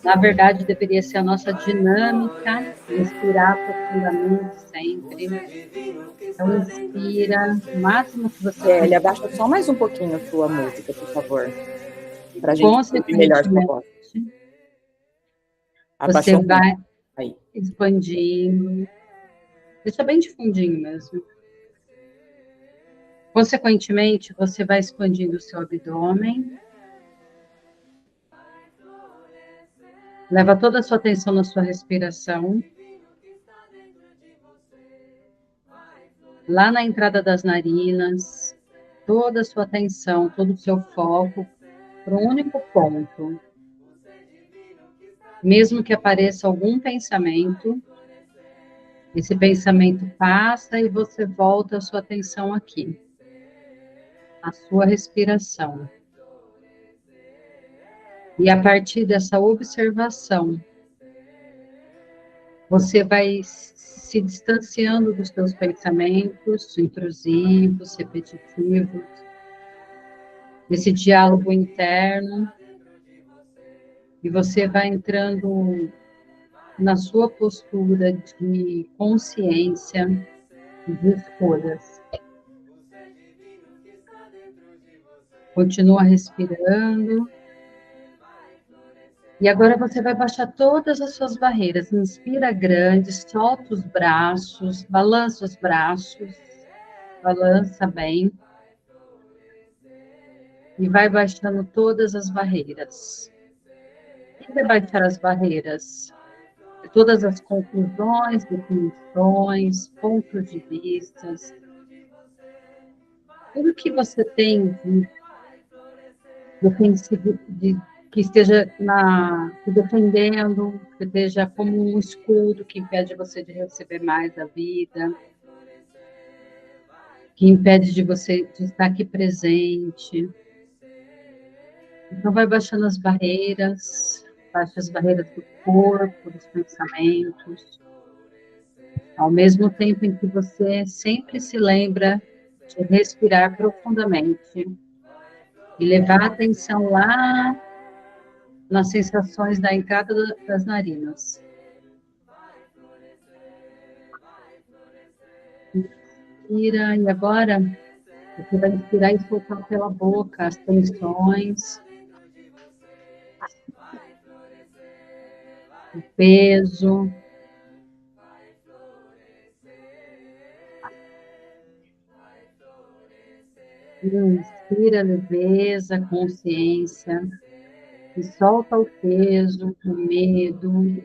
Na verdade, deveria ser a nossa dinâmica, respirar profundamente sempre. Então, inspira o máximo que você Kelly, conseguir. abaixa só mais um pouquinho a sua música, por favor, para a gente ouvir melhor sua Consequentemente, voz. você Abaixou muito. vai Aí. expandindo. Deixa bem de fundinho mesmo. Consequentemente, você vai expandindo o seu abdômen. Leva toda a sua atenção na sua respiração. Lá na entrada das narinas, toda a sua atenção, todo o seu foco para um único ponto. Mesmo que apareça algum pensamento, esse pensamento passa e você volta a sua atenção aqui, a sua respiração. E a partir dessa observação, você vai se distanciando dos seus pensamentos intrusivos, repetitivos, desse diálogo interno, e você vai entrando na sua postura de consciência e de escolhas. Continua respirando. E agora você vai baixar todas as suas barreiras. Inspira grande, solta os braços, balança os braços, balança bem. E vai baixando todas as barreiras. Quem vai baixar as barreiras? De todas as conclusões, definições, pontos de vistas. Tudo que você tem que esteja te defendendo, que esteja como um escudo que impede você de receber mais da vida, que impede de você de estar aqui presente. Então, vai baixando as barreiras, baixa as barreiras do corpo, dos pensamentos, ao mesmo tempo em que você sempre se lembra de respirar profundamente e levar a atenção lá nas sensações da entrada das narinas. Inspira, e agora você vai inspirar e soltar pela boca as tensões, o peso. Inspira leveza, consciência, e solta o peso, o medo,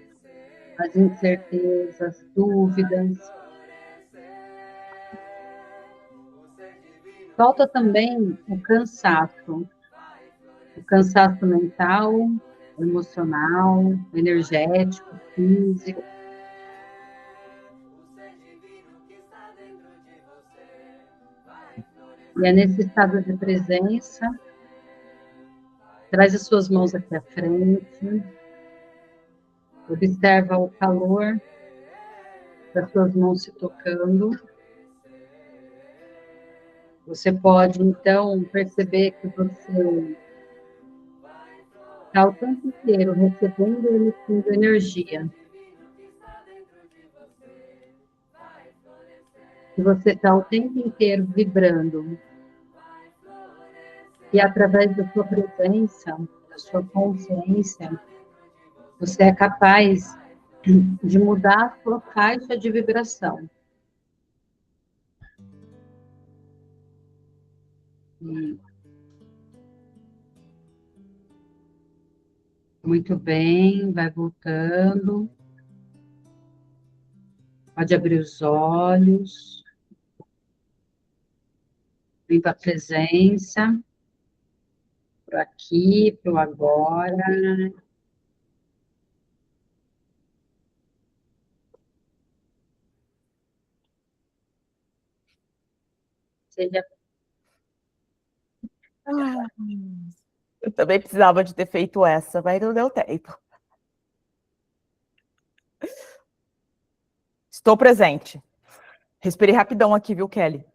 as incertezas, as dúvidas. Solta também o cansaço mental, emocional, energético, físico. E é nesse estado de presença, traz as suas mãos aqui à frente, observa o calor das suas mãos se tocando. Você pode, então, perceber que você está o tempo inteiro recebendo e emitindo energia. Que você está o tempo inteiro vibrando. E através da sua presença, da sua consciência, você é capaz de mudar a sua faixa de vibração. Muito bem, vai voltando. Pode abrir os olhos. Viva a presença. Pro aqui, pro agora. Seja... Eu também precisava de ter feito essa, mas não deu tempo. Estou presente. Respirei rapidão aqui, viu, Kelly?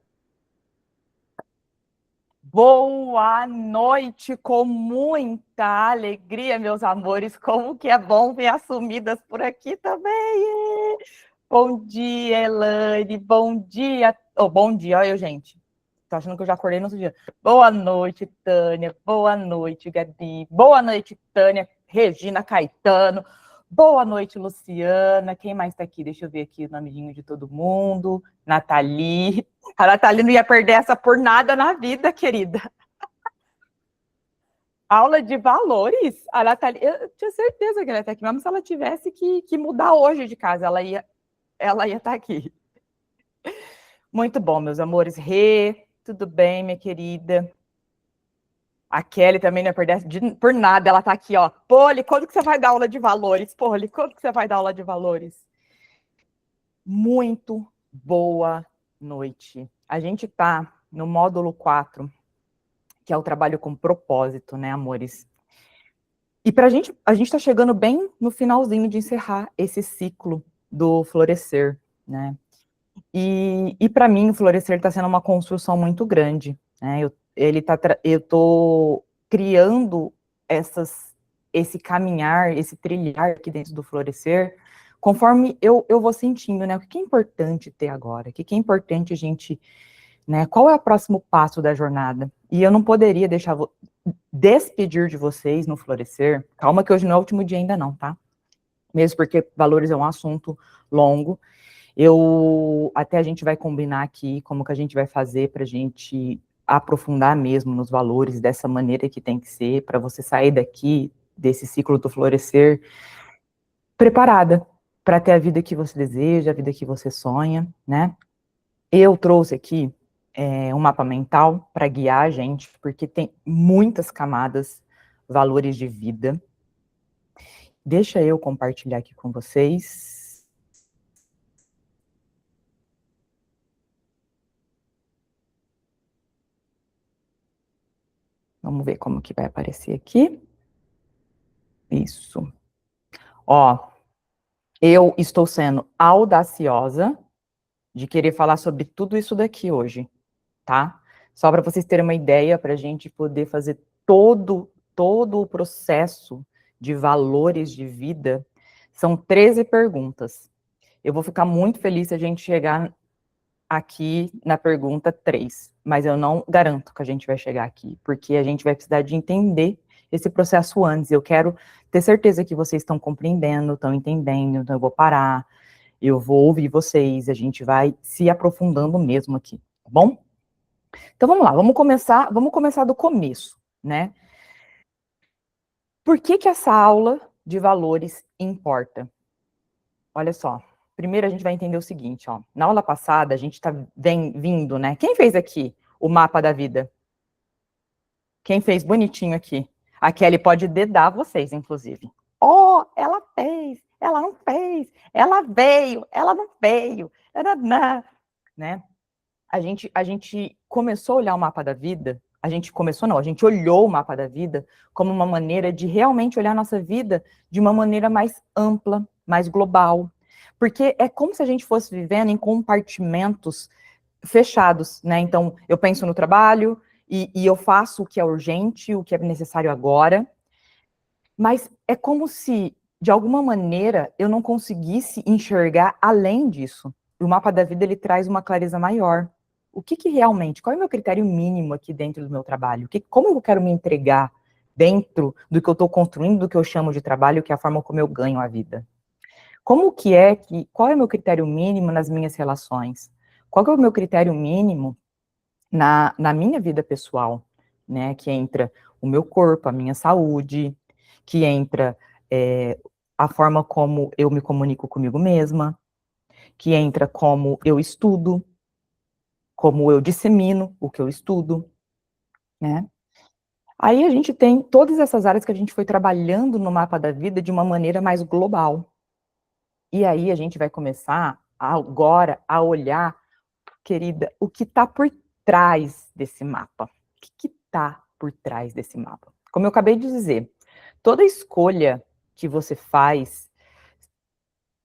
Boa noite, com muita alegria, meus amores. Como que é bom ver as sumidas por aqui também. Bom dia, Elaine. Bom dia. Oh, bom dia, olha eu, gente. Tô achando que eu já acordei no outro dia. Boa noite, Tânia. Boa noite, Gabi. Boa noite, Tânia. Regina Caetano. Boa noite, Luciana. Quem mais tá aqui? Deixa eu ver aqui o nomezinho de todo mundo. Nathalie. A Nathalie não ia perder essa por nada na vida, querida. Aula de valores. A Nathalie, eu tinha certeza que ela ia estar aqui, mesmo se ela tivesse que mudar hoje de casa, ela ia estar aqui. Muito bom, meus amores. Rê, tudo bem, minha querida? A Kelly também não ia perder por nada, ela tá aqui, ó. Poli, quando que você vai dar aula de valores? Poli, quando que você vai dar aula de valores? Muito boa noite. A gente tá no módulo 4, que é o trabalho com propósito, né, amores? E a gente tá chegando bem no finalzinho de encerrar esse ciclo do florescer, né? E para mim, o florescer está sendo uma construção muito grande, né? Eu tô criando esse caminhar, esse trilhar aqui dentro do florescer, conforme eu vou sentindo, né? O que é importante ter agora? O que é importante a gente, né? Qual é o próximo passo da jornada? E eu não poderia deixar despedir de vocês no florescer. Calma que hoje não é o último dia ainda não, tá? Mesmo porque valores é um assunto longo. Até a gente vai combinar aqui como que a gente vai fazer para a gente aprofundar mesmo nos valores dessa maneira que tem que ser, para você sair daqui, desse ciclo do florescer, preparada para ter a vida que você deseja, a vida que você sonha, né? Eu trouxe aqui um mapa mental para guiar a gente, porque tem muitas camadas, valores de vida. Deixa eu compartilhar aqui com vocês. Vamos ver como que vai aparecer aqui. Isso. Ó, eu estou sendo audaciosa de querer falar sobre tudo isso daqui hoje, tá? Só para vocês terem uma ideia, para a gente poder fazer todo o processo de valores de vida, são 13 perguntas. Eu vou ficar muito feliz se a gente chegar aqui na pergunta 3, mas eu não garanto que a gente vai chegar aqui, porque a gente vai precisar de entender esse processo antes. Eu quero ter certeza que vocês estão compreendendo, estão entendendo, então eu vou parar, eu vou ouvir vocês, a gente vai se aprofundando mesmo aqui, tá bom? Então vamos lá, vamos começar do começo, né? Por que essa aula de valores importa? Olha só, primeiro a gente vai entender o seguinte, ó. Na aula passada, a gente está vindo, né? Quem fez aqui o mapa da vida? Quem fez bonitinho aqui? A Kelly pode dedar vocês, inclusive. Oh, ela fez, ela não fez, ela veio, ela não veio, né? A gente começou a olhar o mapa da vida, a gente olhou o mapa da vida como uma maneira de realmente olhar a nossa vida de uma maneira mais ampla, mais global. Porque é como se a gente fosse vivendo em compartimentos fechados, né? Então, eu penso no trabalho e eu faço o que é urgente, o que é necessário agora, mas é como se, de alguma maneira, eu não conseguisse enxergar além disso. O mapa da vida, ele traz uma clareza maior. O que realmente, qual é o meu critério mínimo aqui dentro do meu trabalho? Como eu quero me entregar dentro do que eu estou construindo, do que eu chamo de trabalho, que é a forma como eu ganho a vida? Qual é o meu critério mínimo nas minhas relações? Qual é o meu critério mínimo na minha vida pessoal, né? Que entra o meu corpo, a minha saúde, que entra a forma como eu me comunico comigo mesma, que entra como eu estudo, como eu dissemino o que eu estudo, né? Aí a gente tem todas essas áreas que a gente foi trabalhando no mapa da vida de uma maneira mais global. E aí a gente vai começar agora a olhar, querida, o que está por trás desse mapa. O que está por trás desse mapa? Como eu acabei de dizer, toda escolha que você faz,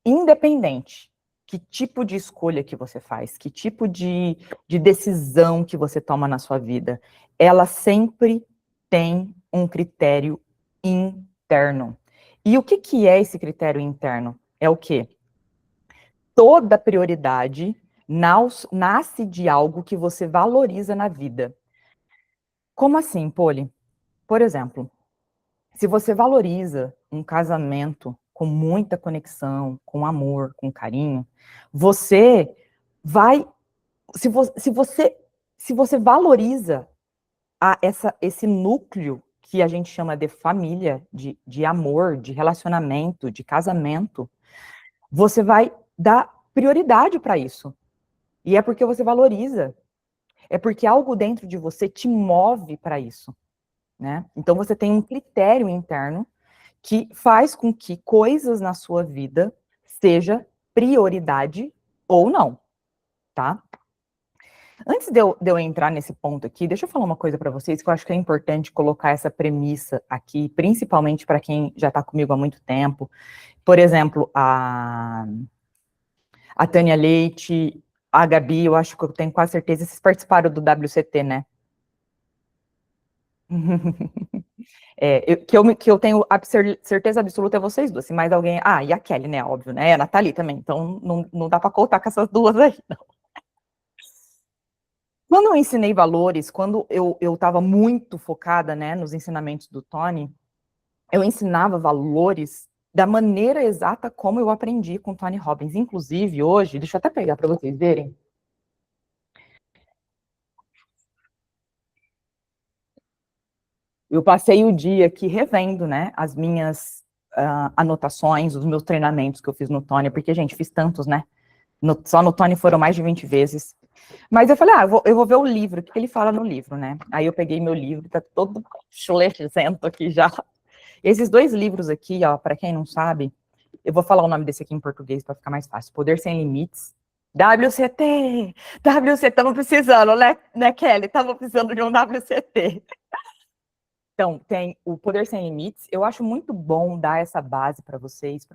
independente que tipo de escolha que você faz, que tipo de decisão que você toma na sua vida, ela sempre tem um critério interno. E o que é esse critério interno? É o quê? Toda prioridade nasce de algo que você valoriza na vida. Como assim, Poli? Por exemplo, se você valoriza um casamento com muita conexão, com amor, com carinho, você vai, se você valoriza esse núcleo que a gente chama de família, de amor, de relacionamento, de casamento, você vai dar prioridade para isso. E é porque você valoriza. É porque algo dentro de você te move para isso, né? Então você tem um critério interno que faz com que coisas na sua vida seja prioridade ou não, tá? Antes de eu entrar nesse ponto aqui, deixa eu falar uma coisa para vocês que eu acho que é importante colocar essa premissa aqui, principalmente para quem já está comigo há muito tempo. Por exemplo, a Tânia Leite, a Gabi, eu acho que eu tenho quase certeza, vocês participaram do WCT, né? Que eu tenho certeza absoluta é vocês duas, se mais alguém... Ah, e a Kelly, né, óbvio, né, a Nathalie também, então não dá para contar com essas duas aí, não. Quando eu ensinei valores, quando eu estava muito focada, né, nos ensinamentos do Tony, eu ensinava valores da maneira exata como eu aprendi com o Tony Robbins. Inclusive, hoje, deixa eu até pegar para vocês verem. Eu passei o dia aqui revendo, né, as minhas anotações, os meus treinamentos que eu fiz no Tony, porque, gente, fiz tantos, né? Só no Tony foram mais de 20 vezes. Mas eu falei, eu vou ver o livro, o que ele fala no livro, né? Aí eu peguei meu livro, tá todo chulecento aqui já. Esses dois livros aqui, ó, para quem não sabe, eu vou falar o nome desse aqui em português para ficar mais fácil. Poder Sem Limites. WCT! WCT, estamos precisando, né, Kelly? Estamos precisando de um WCT. Então, tem o Poder Sem Limites. Eu acho muito bom dar essa base para vocês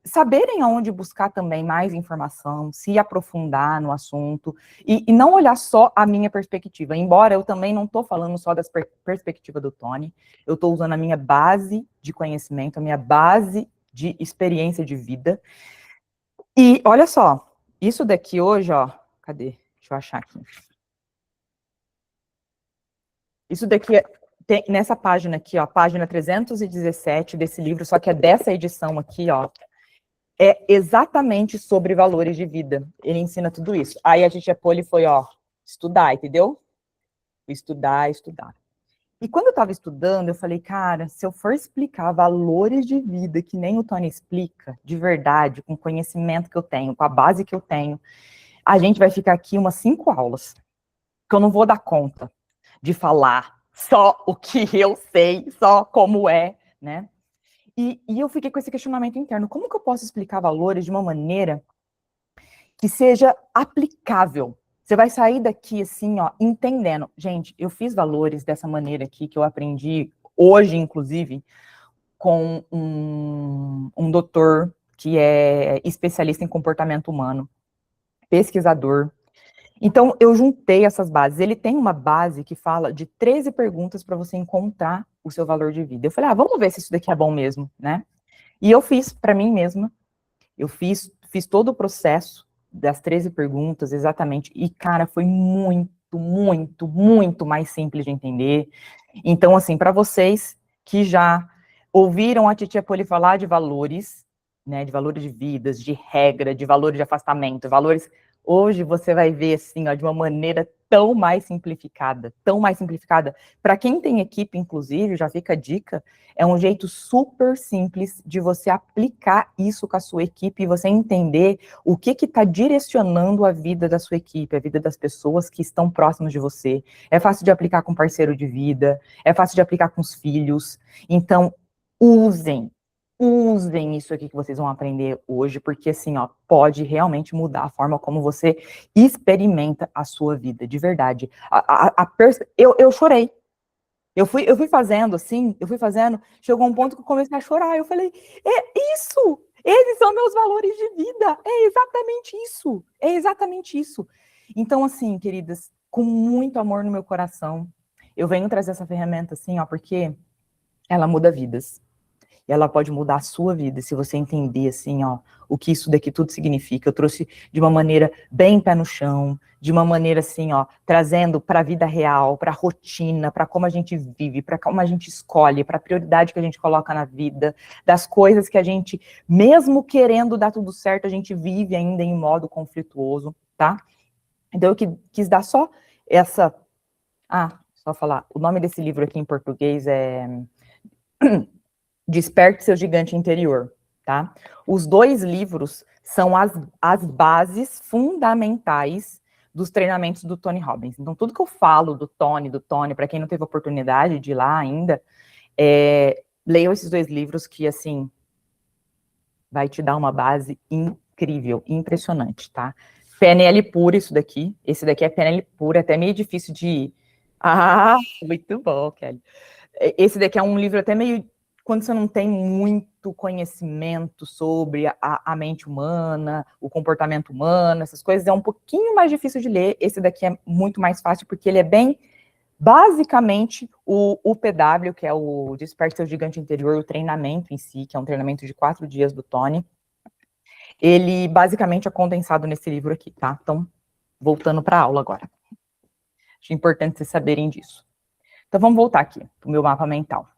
saberem aonde buscar também mais informação, se aprofundar no assunto, e não olhar só a minha perspectiva. Embora eu também não estou falando só da perspectiva do Tony, eu estou usando a minha base de conhecimento, a minha base de experiência de vida. E olha só, isso daqui hoje, ó, cadê? Deixa eu achar aqui. Isso daqui tem nessa página aqui, ó, página 317 desse livro, só que é dessa edição aqui, ó, é exatamente sobre valores de vida. Ele ensina tudo isso. Aí a gente Poli foi, ó, estudar, entendeu? Estudar. E quando eu estava estudando, eu falei, cara, se eu for explicar valores de vida que nem o Tony explica, de verdade, com o conhecimento que eu tenho, com a base que eu tenho, a gente vai ficar aqui umas 5 aulas, que eu não vou dar conta de falar só o que eu sei, só como é, né? E eu fiquei com esse questionamento interno, como que eu posso explicar valores de uma maneira que seja aplicável? Você vai sair daqui assim, ó, entendendo. Gente, eu fiz valores dessa maneira aqui, que eu aprendi hoje, inclusive, com um doutor que é especialista em comportamento humano, pesquisador. Então, eu juntei essas bases. Ele tem uma base que fala de 13 perguntas para você encontrar o seu valor de vida. Eu falei, vamos ver se isso daqui é bom mesmo, né? E eu fiz para mim mesma. Eu fiz todo o processo das 13 perguntas, exatamente. E, cara, foi muito, muito, muito mais simples de entender. Então, assim, para vocês que já ouviram a Titia Poli falar de valores, né, de valores de vidas, de regra, de valores de afastamento, valores... Hoje você vai ver, assim, ó, de uma maneira tão mais simplificada, tão mais simplificada. Para quem tem equipe, inclusive, já fica a dica, é um jeito super simples de você aplicar isso com a sua equipe e você entender o que está direcionando a vida da sua equipe, a vida das pessoas que estão próximas de você. É fácil de aplicar com parceiro de vida, é fácil de aplicar com os filhos. Então, usem isso aqui que vocês vão aprender hoje, porque assim, ó, pode realmente mudar a forma como você experimenta a sua vida, de verdade. Eu chorei. Eu fui fazendo, assim, chegou um ponto que eu comecei a chorar, eu falei, é isso! Esses são meus valores de vida. É exatamente isso. É exatamente isso. Então, assim, queridas, com muito amor no meu coração, eu venho trazer essa ferramenta assim, ó, porque ela muda vidas. E ela pode mudar a sua vida, se você entender, assim, ó, o que isso daqui tudo significa. Eu trouxe de uma maneira bem pé no chão, de uma maneira, assim, ó, trazendo para a vida real, para a rotina, para como a gente vive, para como a gente escolhe, para a prioridade que a gente coloca na vida, das coisas que a gente, mesmo querendo dar tudo certo, a gente vive ainda em modo conflituoso, tá? Então, eu quis dar só essa... só falar, o nome desse livro aqui em português é... Desperte seu gigante interior, tá? Os 2 livros são as bases fundamentais dos treinamentos do Tony Robbins. Então, tudo que eu falo do Tony, para quem não teve oportunidade de ir lá ainda, leiam esses 2 livros que, assim, vai te dar uma base incrível, impressionante, tá? PNL pura, isso daqui. Esse daqui é PNL pura, até meio difícil de... muito bom, Kelly. Esse daqui é um livro até meio... Quando você não tem muito conhecimento sobre a mente humana, o comportamento humano, essas coisas, é um pouquinho mais difícil de ler. Esse daqui é muito mais fácil, porque ele é bem, basicamente, o PW, que é o Desperte Seu Gigante Interior, o treinamento em si, que é um treinamento de 4 dias do Tony. Ele, basicamente, é condensado nesse livro aqui, tá? Então, voltando para a aula agora. Acho importante vocês saberem disso. Então, vamos voltar aqui para o meu mapa mental.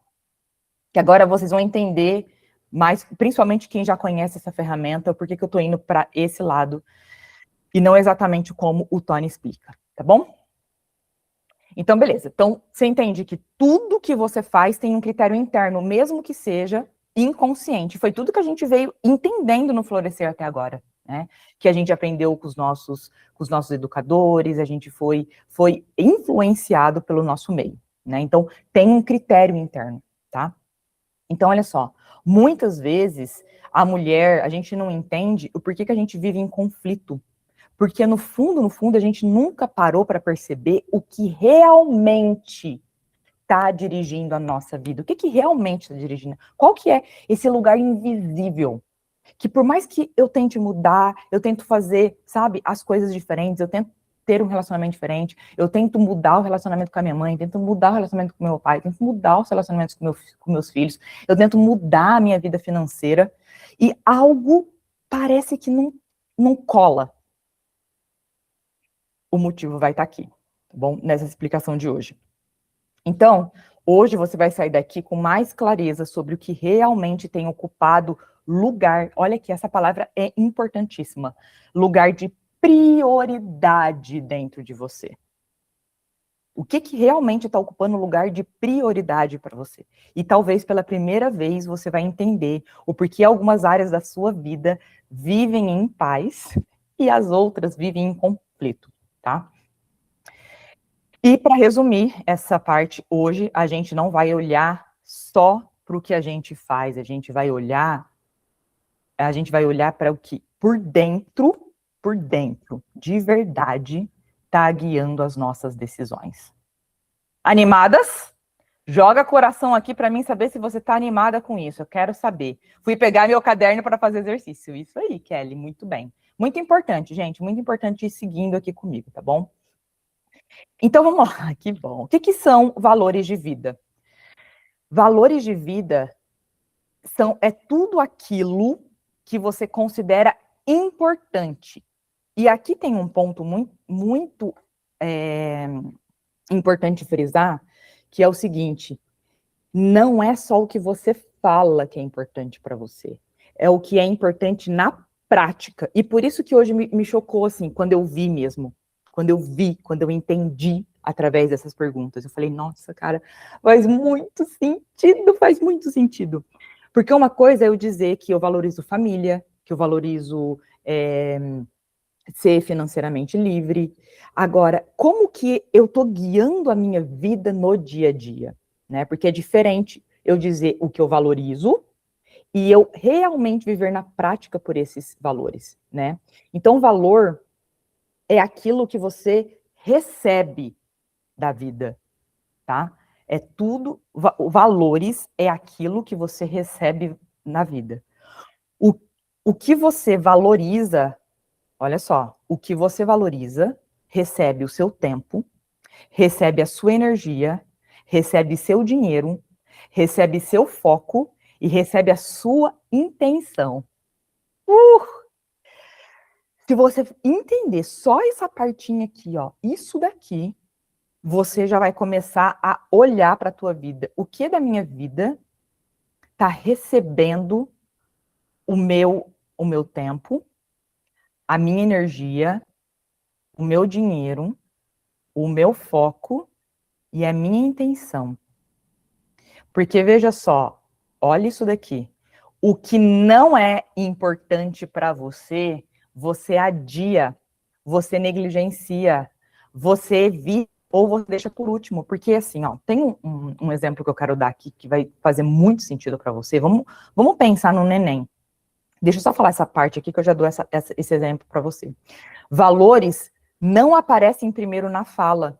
Que agora vocês vão entender mais, principalmente quem já conhece essa ferramenta, por que eu estou indo para esse lado, e não exatamente como o Tony explica, tá bom? Então, beleza. Então, você entende que tudo que você faz tem um critério interno, mesmo que seja inconsciente. Foi tudo que a gente veio entendendo no Florescer até agora, né? Que a gente aprendeu com os nossos educadores, a gente foi influenciado pelo nosso meio, né? Então, tem um critério interno, tá? Então, olha só, muitas vezes a mulher, a gente não entende o porquê que a gente vive em conflito. Porque no fundo, a gente nunca parou para perceber o que realmente está dirigindo a nossa vida. O que realmente está dirigindo? Qual que é esse lugar invisível? Que por mais que eu tente mudar, eu tento fazer, sabe, as coisas diferentes, eu tento ter um relacionamento diferente, eu tento mudar o relacionamento com a minha mãe, tento mudar o relacionamento com o meu pai, tento mudar os relacionamentos com meus filhos, eu tento mudar a minha vida financeira, e algo parece que não cola. O motivo vai estar aqui, tá bom? Nessa explicação de hoje. Então, hoje você vai sair daqui com mais clareza sobre o que realmente tem ocupado lugar, olha que essa palavra é importantíssima, lugar de prioridade dentro de você. O que realmente está ocupando lugar de prioridade para você? E talvez pela primeira vez você vai entender o porquê algumas áreas da sua vida vivem em paz e as outras vivem em conflito, tá? E para resumir essa parte, hoje a gente não vai olhar só para o que a gente faz, a gente vai olhar para o que por dentro, de verdade, está guiando as nossas decisões. Animadas? Joga coração aqui para mim saber se você está animada com isso. Eu quero saber. Fui pegar meu caderno para fazer exercício. Isso aí, Kelly, muito bem. Muito importante, gente, muito importante ir seguindo aqui comigo, tá bom? Então, vamos lá, que bom. O que são valores de vida? Valores de vida é tudo aquilo que você considera importante. E aqui tem um ponto muito importante frisar, que é o seguinte, não é só o que você fala que é importante para você, é o que é importante na prática. E por isso que hoje me chocou, assim, quando eu vi mesmo, quando eu entendi através dessas perguntas. Eu falei, nossa, cara, faz muito sentido. Porque uma coisa é eu dizer que eu valorizo família, que eu valorizo ser financeiramente livre. Agora, como que eu estou guiando a minha vida no dia a dia? Né? Porque é diferente eu dizer o que eu valorizo e eu realmente viver na prática por esses valores, né? Então, valor é aquilo que você recebe da vida, tá? É tudo, valores é aquilo que você recebe na vida. O que você valoriza, olha só, o que você valoriza recebe o seu tempo, recebe a sua energia, recebe seu dinheiro, recebe seu foco e recebe a sua intenção. Se você entender só essa partinha aqui, ó, isso daqui, você já vai começar a olhar para a tua vida. O que da minha vida está recebendo o meu tempo, a minha energia, o meu dinheiro, o meu foco e a minha intenção. Porque veja só, olha isso daqui. O que não é importante para você, você adia, você negligencia, você evita ou você deixa por último. Porque assim, ó, tem um exemplo que eu quero dar aqui que vai fazer muito sentido para você. Vamos pensar no neném. Deixa eu só falar essa parte aqui que eu já dou esse exemplo para você. Valores não aparecem primeiro na fala.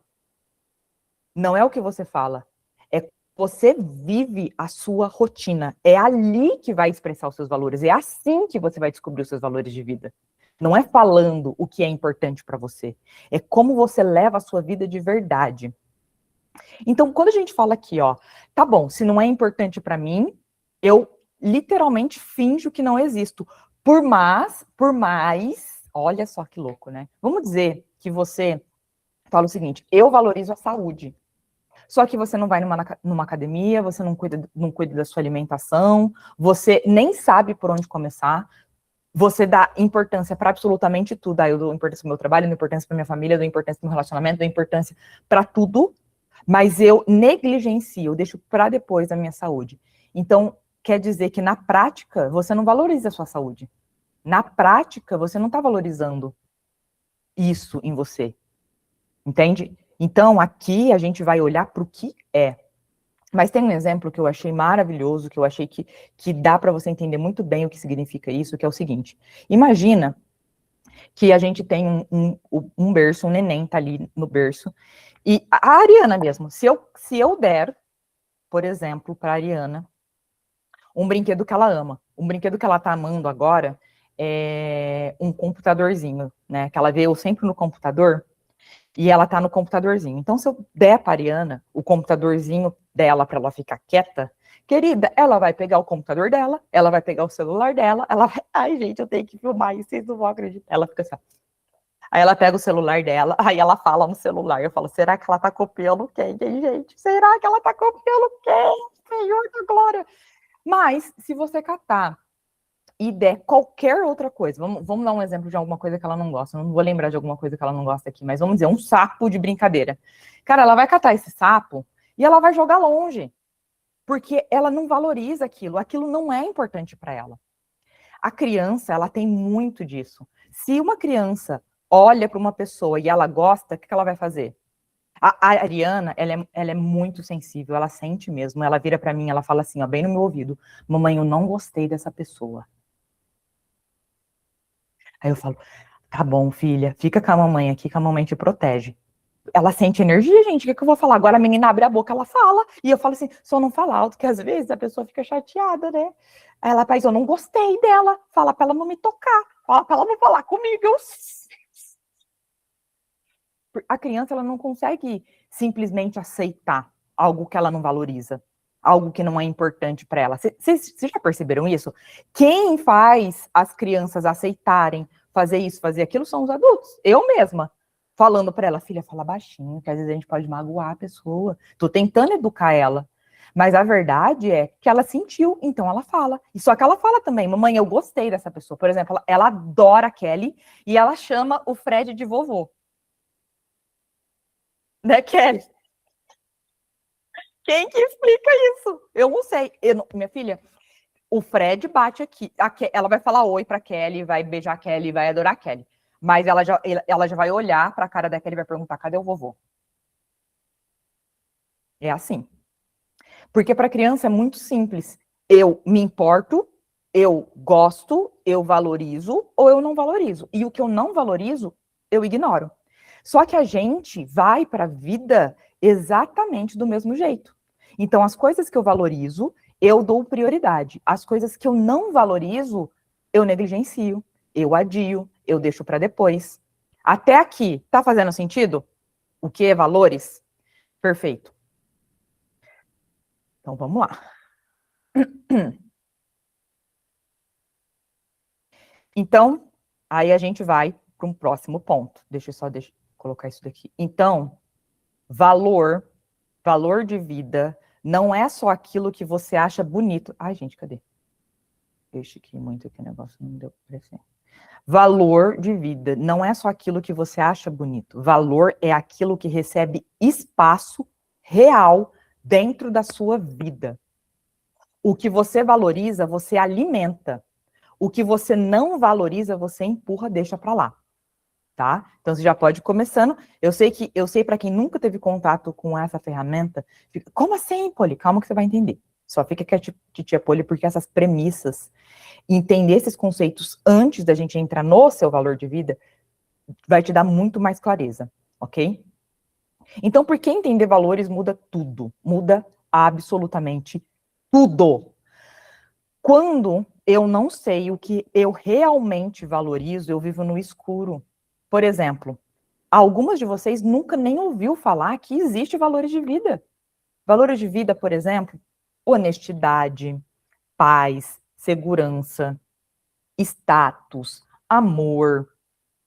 Não é o que você fala. É você vive a sua rotina. É ali que vai expressar os seus valores. É assim que você vai descobrir os seus valores de vida. Não é falando o que é importante para você. É como você leva a sua vida de verdade. Então, quando a gente fala aqui, ó, tá bom, se não é importante para mim, eu literalmente finjo que não existo. Por mais, olha só que louco, né? Vamos dizer que você fala o seguinte: eu valorizo a saúde. Só que você não vai numa academia, você não cuida da sua alimentação, você nem sabe por onde começar, você dá importância para absolutamente tudo. Eu dou importância para o meu trabalho, dou importância para minha família, dou importância para o meu relacionamento, dou importância para tudo, mas eu negligencio, eu deixo para depois a minha saúde. Então, quer dizer que na prática, você não valoriza a sua saúde. Na prática, você não está valorizando isso em você. Entende? Então, aqui a gente vai olhar para o que é. Mas tem um exemplo que eu achei maravilhoso, que eu achei que dá para você entender muito bem o que significa isso, que é o seguinte. Imagina que a gente tem um berço, um neném tá ali no berço, e a Ariana mesmo, se eu der, por exemplo, para a Ariana, um brinquedo que ela ama, um brinquedo que ela tá amando agora é um computadorzinho, né, que ela vê eu sempre no computador, e ela tá no computadorzinho. Então, se eu der para a Ariana o computadorzinho dela para ela ficar quieta, querida, ela vai pegar o computador dela, ela vai pegar o celular dela, ela vai... Ai, gente, eu tenho que filmar isso, vocês não vão acreditar. Ela fica assim. Aí ela pega o celular dela, aí ela fala no celular. Eu falo, será que ela tá copiando quem, gente? Será que ela tá copiando quem? Senhor da glória. Mas, se você catar e der qualquer outra coisa, vamos dar um exemplo de alguma coisa que ela não gosta, eu não vou lembrar de alguma coisa que ela não gosta aqui, mas vamos dizer, um sapo de brincadeira. Cara, ela vai catar esse sapo e ela vai jogar longe, porque ela não valoriza aquilo não é importante para ela. A criança, ela tem muito disso. Se uma criança olha para uma pessoa e ela gosta, o que ela vai fazer? A Ariana, ela é muito sensível, ela sente mesmo, ela vira para mim, ela fala assim, ó, bem no meu ouvido, mamãe, eu não gostei dessa pessoa. Aí eu falo, tá bom, filha, fica com a mamãe aqui, que a mamãe te protege. Ela sente energia, gente, o que eu vou falar? Agora a menina abre a boca, ela fala. E eu falo assim, só não fala alto, que às vezes a pessoa fica chateada, né? Aí ela faz, eu não gostei dela. Fala pra ela não me tocar. Fala pra ela não falar comigo. A criança, ela não consegue simplesmente aceitar algo que ela não valoriza. Algo que não é importante para ela. Vocês já perceberam isso? Quem faz as crianças aceitarem fazer isso, fazer aquilo, são os adultos. Eu mesma. Falando para ela, filha, fala baixinho, que às vezes a gente pode magoar a pessoa. Tô tentando educar ela. Mas a verdade é que ela sentiu, então ela fala. E só que ela fala também, mamãe, eu gostei dessa pessoa. Por exemplo, ela adora a Kelly e ela chama o Fred de vovô. Né, Kelly? Quem que explica isso? Eu não sei. Minha filha, o Fred bate aqui. Ela vai falar oi pra Kelly, vai beijar a Kelly, vai adorar a Kelly. Mas ela já vai olhar pra cara da Kelly e vai perguntar, cadê o vovô? É assim. Porque para criança é muito simples. Eu me importo, eu gosto, eu valorizo ou eu não valorizo. E o que eu não valorizo, eu ignoro. Só que a gente vai para a vida exatamente do mesmo jeito. Então, as coisas que eu valorizo, eu dou prioridade. As coisas que eu não valorizo, eu negligencio, eu adio, eu deixo para depois. Até aqui, tá fazendo sentido? O que é valores? Perfeito. Então, vamos lá. Então, aí a gente vai para um próximo ponto. Deixa eu só colocar isso daqui. Então, valor de vida não é só aquilo que você acha bonito. Ai, gente, cadê? Eu estiquei muito aqui o negócio, não deu para aparecer. Valor de vida não é só aquilo que você acha bonito. Valor é aquilo que recebe espaço real dentro da sua vida. O que você valoriza, você alimenta. O que você não valoriza, você empurra, deixa para lá. Tá? Então você já pode ir começando. Eu sei para quem nunca teve contato com essa ferramenta, fica, como assim, Poli? Calma que você vai entender. Só fica quietinha, tia Poli, porque essas premissas, entender esses conceitos antes da gente entrar no seu valor de vida, vai te dar muito mais clareza, ok? Então, por que entender valores muda tudo? Muda absolutamente tudo. Quando eu não sei o que eu realmente valorizo, eu vivo no escuro. Por exemplo, algumas de vocês nunca nem ouviu falar que existe valores de vida. Valores de vida, por exemplo, honestidade, paz, segurança, status, amor,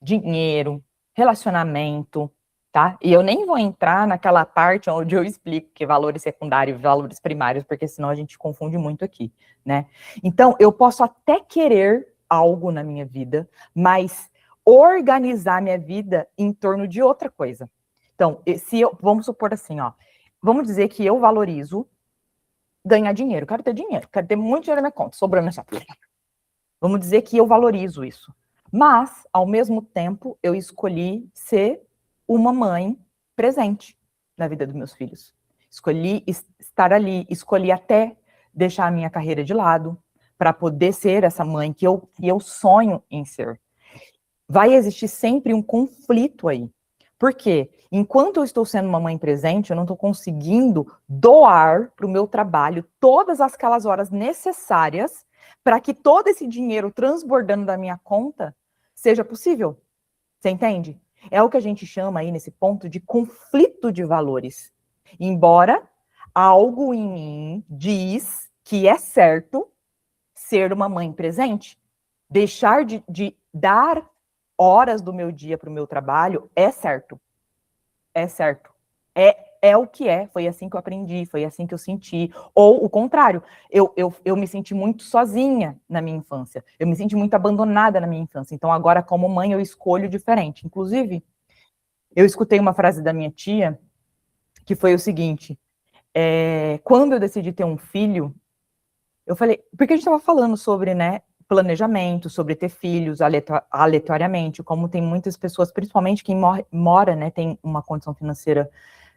dinheiro, relacionamento, tá? E eu nem vou entrar naquela parte onde eu explico que valores secundários e valores primários, porque senão a gente confunde muito aqui, né? Então, eu posso até querer algo na minha vida, mas organizar minha vida em torno de outra coisa. Então, vamos supor assim, ó, vamos dizer que eu valorizo ganhar dinheiro, quero ter dinheiro, quero ter muito dinheiro na minha conta, sobrando essa. Vamos dizer que eu valorizo isso. Mas, ao mesmo tempo, eu escolhi ser uma mãe presente na vida dos meus filhos. Escolhi estar ali, escolhi até deixar a minha carreira de lado para poder ser essa mãe que eu sonho em ser. Vai existir sempre um conflito aí. Por quê? Enquanto eu estou sendo uma mãe presente, eu não estou conseguindo doar para o meu trabalho todas aquelas horas necessárias para que todo esse dinheiro transbordando da minha conta seja possível. Você entende? É o que a gente chama aí nesse ponto de conflito de valores. Embora algo em mim diz que é certo ser uma mãe presente, deixar de dar horas do meu dia para o meu trabalho é certo. É certo. É o que é, foi assim que eu aprendi, foi assim que eu senti. Ou o contrário, eu me senti muito sozinha na minha infância, eu me senti muito abandonada na minha infância. Então agora, como mãe, eu escolho diferente. Inclusive, eu escutei uma frase da minha tia, que foi o seguinte, quando eu decidi ter um filho, eu falei, porque a gente estava falando sobre, né, planejamento, sobre ter filhos aleatoriamente, como tem muitas pessoas, principalmente quem mora, né, tem uma condição financeira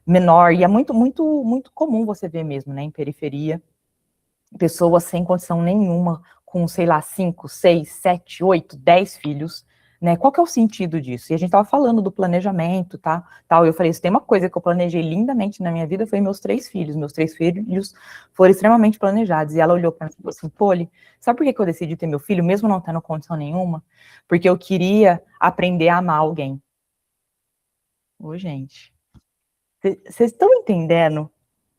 menor, e é muito, muito, muito comum você ver mesmo, né, em periferia, pessoas sem condição nenhuma, com, sei lá, 5, 6, 7, 8, 10 filhos, né, qual que é o sentido disso? E a gente estava falando do planejamento, tá, tal, eu falei, se tem uma coisa que eu planejei lindamente na minha vida, foi meus 3 filhos foram extremamente planejados, e ela olhou para mim e falou assim, Poli, sabe por que eu decidi ter meu filho, mesmo não tendo condição nenhuma? Porque eu queria aprender a amar alguém. Ô, gente, vocês estão entendendo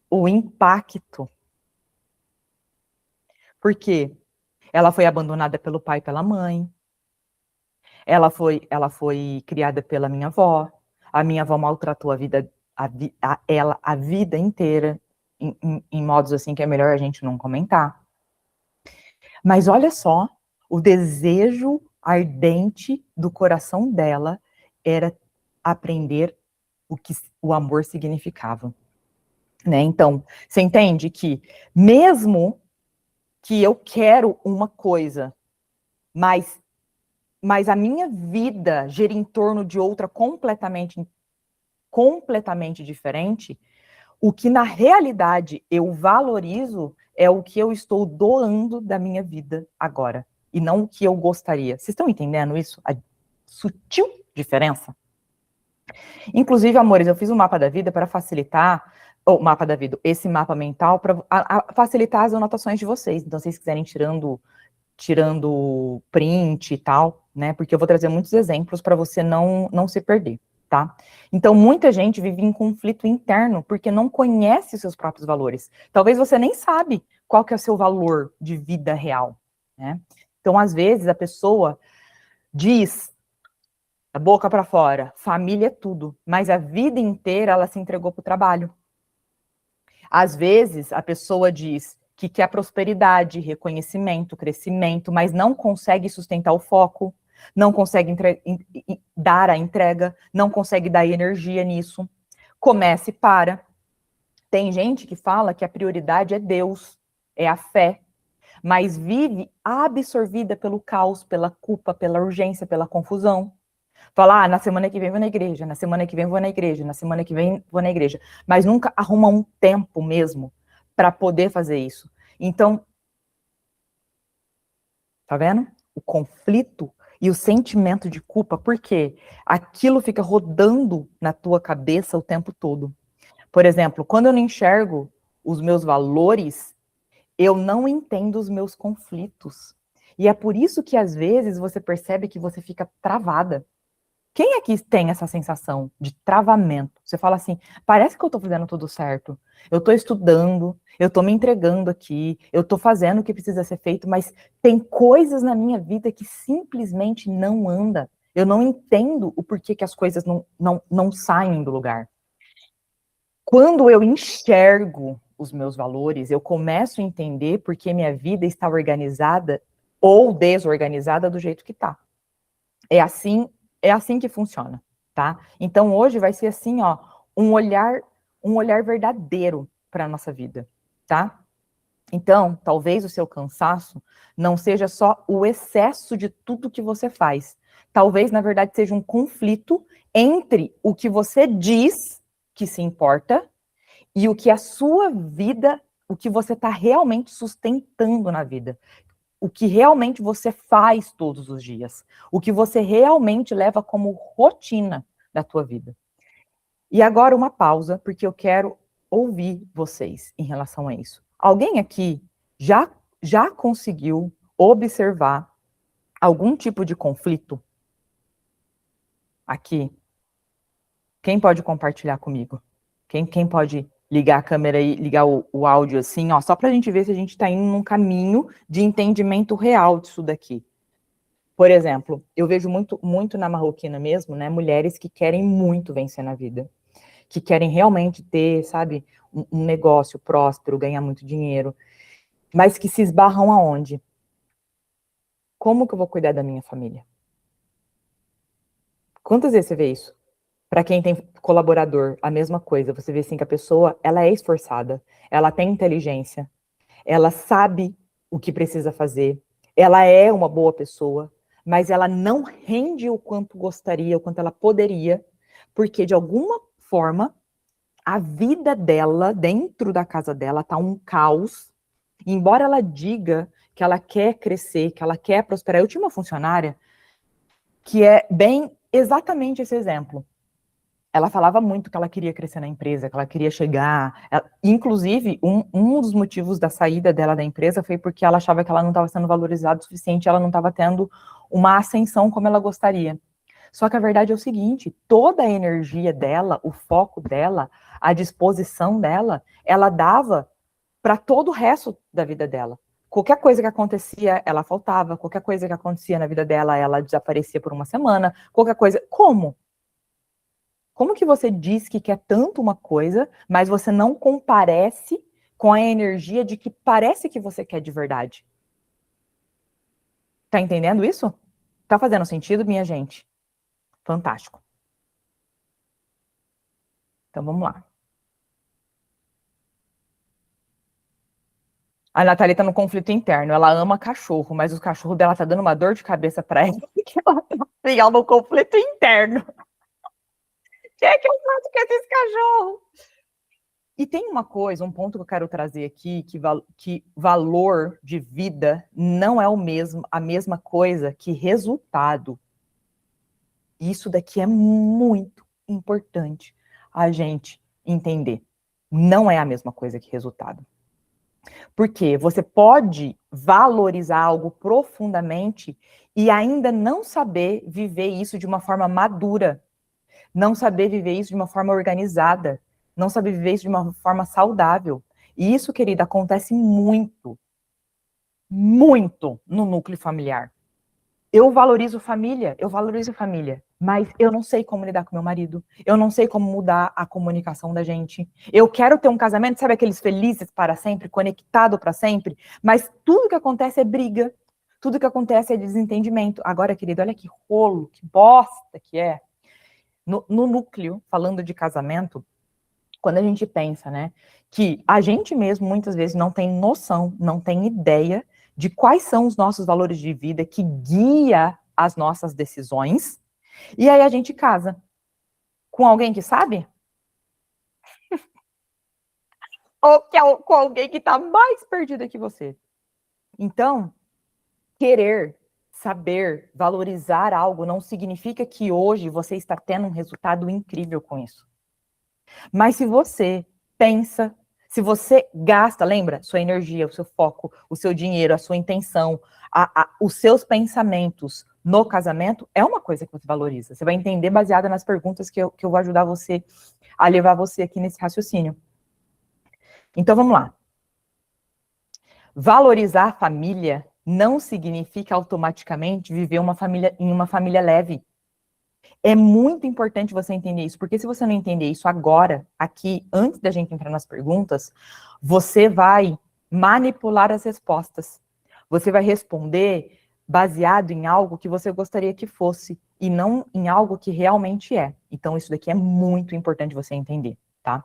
o impacto? Porque ela foi abandonada pelo pai e pela mãe, ela foi criada pela minha avó, a minha avó maltratou ela a vida inteira, em modos assim que é melhor a gente não comentar. Mas olha só, o desejo ardente do coração dela era aprender o que o amor significava. Né? Então, você entende que mesmo que eu quero uma coisa, mas a minha vida gira em torno de outra completamente diferente, o que na realidade eu valorizo é o que eu estou doando da minha vida agora, e não o que eu gostaria. Vocês estão entendendo isso? A sutil diferença? Inclusive, amores, eu fiz um mapa da vida para facilitar, o mapa da vida, esse mapa mental, para facilitar as anotações de vocês. Então, se vocês quiserem tirando tirando print e tal, né? Porque eu vou trazer muitos exemplos para você não se perder, tá? Então, muita gente vive em conflito interno porque não conhece seus próprios valores. Talvez você nem sabe qual que é o seu valor de vida real, né? Então, às vezes, a pessoa diz, da boca para fora, família é tudo, mas a vida inteira ela se entregou para o trabalho. Às vezes, a pessoa diz que quer prosperidade, reconhecimento, crescimento, mas não consegue sustentar o foco, não consegue dar a entrega, não consegue dar energia nisso. Começa e para. Tem gente que fala que a prioridade é Deus, é a fé, mas vive absorvida pelo caos, pela culpa, pela urgência, pela confusão. Fala, na semana que vem vou na igreja, na semana que vem vou na igreja, na semana que vem vou na igreja. Mas nunca arruma um tempo mesmo para poder fazer isso. Então, tá vendo? O conflito e o sentimento de culpa, porque aquilo fica rodando na tua cabeça o tempo todo. Por exemplo, quando eu não enxergo os meus valores, eu não entendo os meus conflitos. E é por isso que às vezes você percebe que você fica travada. Quem aqui tem essa sensação de travamento? Você fala assim, parece que eu estou fazendo tudo certo. Eu estou estudando, eu estou me entregando aqui, eu estou fazendo o que precisa ser feito, mas tem coisas na minha vida que simplesmente não anda. Eu não entendo o porquê que as coisas não saem do lugar. Quando eu enxergo os meus valores, eu começo a entender porque minha vida está organizada ou desorganizada do jeito que está. É assim que funciona, tá? Então hoje vai ser assim, ó, um olhar verdadeiro para a nossa vida, tá? Então, talvez o seu cansaço não seja só o excesso de tudo que você faz. Talvez, na verdade, seja um conflito entre o que você diz que se importa e o que a sua vida, o que você está realmente sustentando na vida. O que realmente você faz todos os dias, o que você realmente leva como rotina da tua vida. E agora uma pausa, porque eu quero ouvir vocês em relação a isso. Alguém aqui já conseguiu observar algum tipo de conflito aqui? Quem pode compartilhar comigo? Quem pode ligar a câmera e ligar o áudio assim, ó, só para a gente ver se a gente está indo num caminho de entendimento real disso daqui. Por exemplo, eu vejo muito na marroquina mesmo, né, mulheres que querem muito vencer na vida, que querem realmente ter, sabe, um negócio próspero, ganhar muito dinheiro, mas que se esbarram aonde? Como que eu vou cuidar da minha família? Quantas vezes você vê isso? Para quem tem colaborador, a mesma coisa, você vê assim que a pessoa, ela é esforçada, ela tem inteligência, ela sabe o que precisa fazer, ela é uma boa pessoa, mas ela não rende o quanto gostaria, o quanto ela poderia, porque de alguma forma a vida dela, dentro da casa dela, tá um caos. Embora ela diga que ela quer crescer, que ela quer prosperar. Eu tinha uma funcionária que é bem exatamente esse exemplo. Ela falava muito que ela queria crescer na empresa, que ela queria chegar. Inclusive, um dos motivos da saída dela da empresa foi porque ela achava que ela não estava sendo valorizada o suficiente, ela não estava tendo uma ascensão como ela gostaria. Só que a verdade é o seguinte, toda a energia dela, o foco dela, a disposição dela, ela dava para todo o resto da vida dela. Qualquer coisa que acontecia, ela faltava. Qualquer coisa que acontecia na vida dela, ela desaparecia por uma semana. Qualquer coisa. Como? Como que você diz que quer tanto uma coisa, mas você não comparece com a energia de que parece que você quer de verdade? Tá entendendo isso? Tá fazendo sentido, minha gente? Fantástico. Então vamos lá. A Nathalie tá no conflito interno. Ela ama cachorro, mas o cachorro dela tá dando uma dor de cabeça pra ela. Que ela tá assim, no conflito interno. O que é que eu faço com esses cachorros? E tem uma coisa, um ponto que eu quero trazer aqui, que valor de vida não é a mesma coisa que resultado. Isso daqui é muito importante a gente entender. Não é a mesma coisa que resultado. Porque você pode valorizar algo profundamente e ainda não saber viver isso de uma forma madura, não saber viver isso de uma forma organizada, não saber viver isso de uma forma saudável. E isso, querida, acontece muito, muito no núcleo familiar. Eu valorizo família, mas eu não sei como lidar com meu marido, eu não sei como mudar a comunicação da gente. Eu quero ter um casamento, sabe aqueles felizes para sempre, conectado para sempre, mas tudo que acontece é briga, tudo que acontece é desentendimento. Agora, querido, olha que rolo, que bosta que é. No núcleo, falando de casamento, quando a gente pensa, né, que a gente mesmo muitas vezes não tem noção, não tem ideia de quais são os nossos valores de vida que guia as nossas decisões, e aí a gente casa com alguém que sabe? Ou com alguém que está mais perdida que você. Então, querer, saber, valorizar algo não significa que hoje você está tendo um resultado incrível com isso. Mas se você pensa, se você gasta, lembra, sua energia, o seu foco, o seu dinheiro, a sua intenção, os seus pensamentos no casamento, é uma coisa que você valoriza. Você vai entender baseada nas perguntas que eu vou ajudar você a levar você aqui nesse raciocínio. Então, vamos lá. Valorizar a família não significa automaticamente viver em uma família leve. É muito importante você entender isso, porque se você não entender isso agora, aqui, antes da gente entrar nas perguntas, você vai manipular as respostas. Você vai responder baseado em algo que você gostaria que fosse, e não em algo que realmente é. Então, isso daqui é muito importante você entender, tá?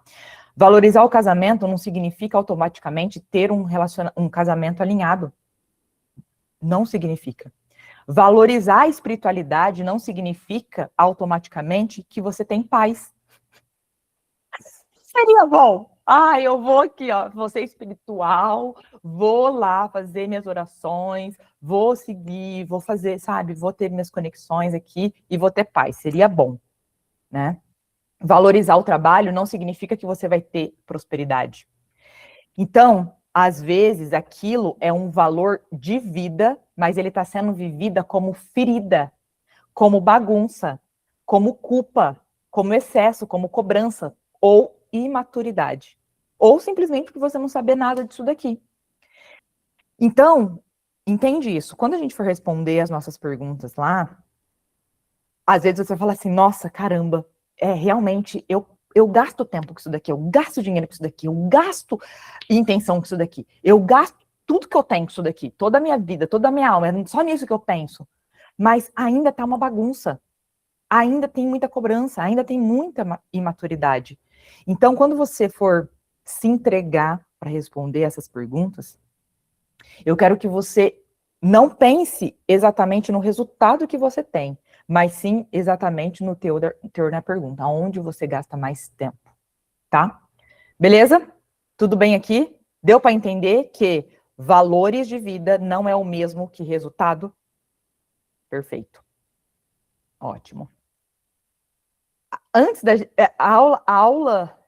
Valorizar o casamento não significa automaticamente ter um casamento alinhado. Não significa. Valorizar a espiritualidade não significa automaticamente que você tem paz. Seria bom. Eu vou aqui, ó, vou ser espiritual, vou lá fazer minhas orações, vou seguir, vou fazer, sabe, vou ter minhas conexões aqui e vou ter paz. Seria bom, né? Valorizar o trabalho não significa que você vai ter prosperidade. Então, às vezes, aquilo é um valor de vida, mas ele está sendo vivida como ferida, como bagunça, como culpa, como excesso, como cobrança, ou imaturidade. Ou simplesmente porque você não saber nada disso daqui. Então, entende isso. Quando a gente for responder as nossas perguntas lá, às vezes você fala assim, nossa, caramba, realmente, eu gasto tempo com isso daqui, eu gasto dinheiro com isso daqui, eu gasto intenção com isso daqui, eu gasto tudo que eu tenho com isso daqui, toda a minha vida, toda a minha alma, é só nisso que eu penso. Mas ainda tá uma bagunça, ainda tem muita cobrança, ainda tem muita imaturidade. Então, quando você for se entregar para responder essas perguntas, eu quero que você não pense exatamente no resultado que você tem, mas sim exatamente no teor da pergunta, onde você gasta mais tempo, tá? Beleza? Tudo bem aqui? Deu para entender que valores de vida não é o mesmo que resultado? Perfeito. Ótimo. Antes da aula,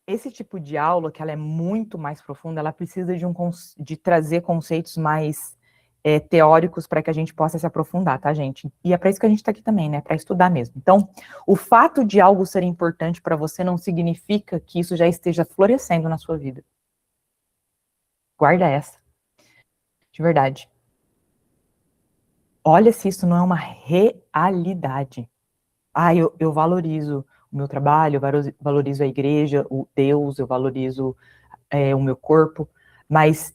esse tipo de aula, que ela é muito mais profunda, ela precisa de trazer conceitos mais teóricos para que a gente possa se aprofundar, tá, gente? E é para isso que a gente está aqui também, né? Para estudar mesmo. Então, o fato de algo ser importante para você não significa que isso já esteja florescendo na sua vida. Guarda essa. De verdade. Olha se isso não é uma realidade. Eu valorizo o meu trabalho, eu valorizo a igreja, o Deus, eu valorizo o meu corpo, mas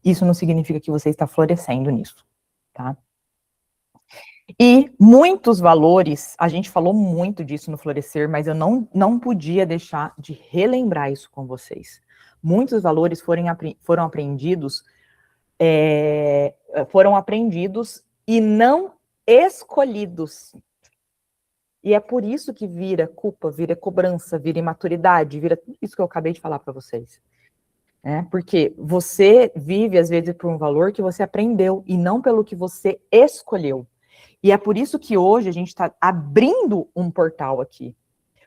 isso não significa que você está florescendo nisso, tá? E muitos valores, a gente falou muito disso no Florescer, mas eu não podia deixar de relembrar isso com vocês. Muitos valores foram aprendidos e não escolhidos. E é por isso que vira culpa, vira cobrança, vira imaturidade, vira tudo isso que eu acabei de falar para vocês. Porque você vive, às vezes, por um valor que você aprendeu e não pelo que você escolheu. E é por isso que hoje a gente está abrindo um portal aqui,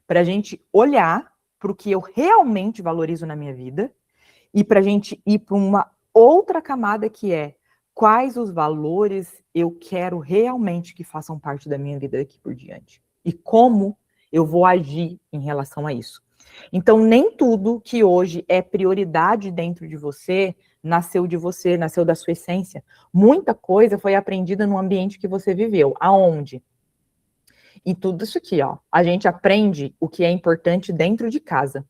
para a gente olhar para o que eu realmente valorizo na minha vida e para a gente ir para outra camada que é quais os valores eu quero realmente que façam parte da minha vida daqui por diante. E como eu vou agir em relação a isso. Então, nem tudo que hoje é prioridade dentro de você, nasceu da sua essência. Muita coisa foi aprendida no ambiente que você viveu. Aonde? E tudo isso aqui, ó. A gente aprende o que é importante dentro de casa.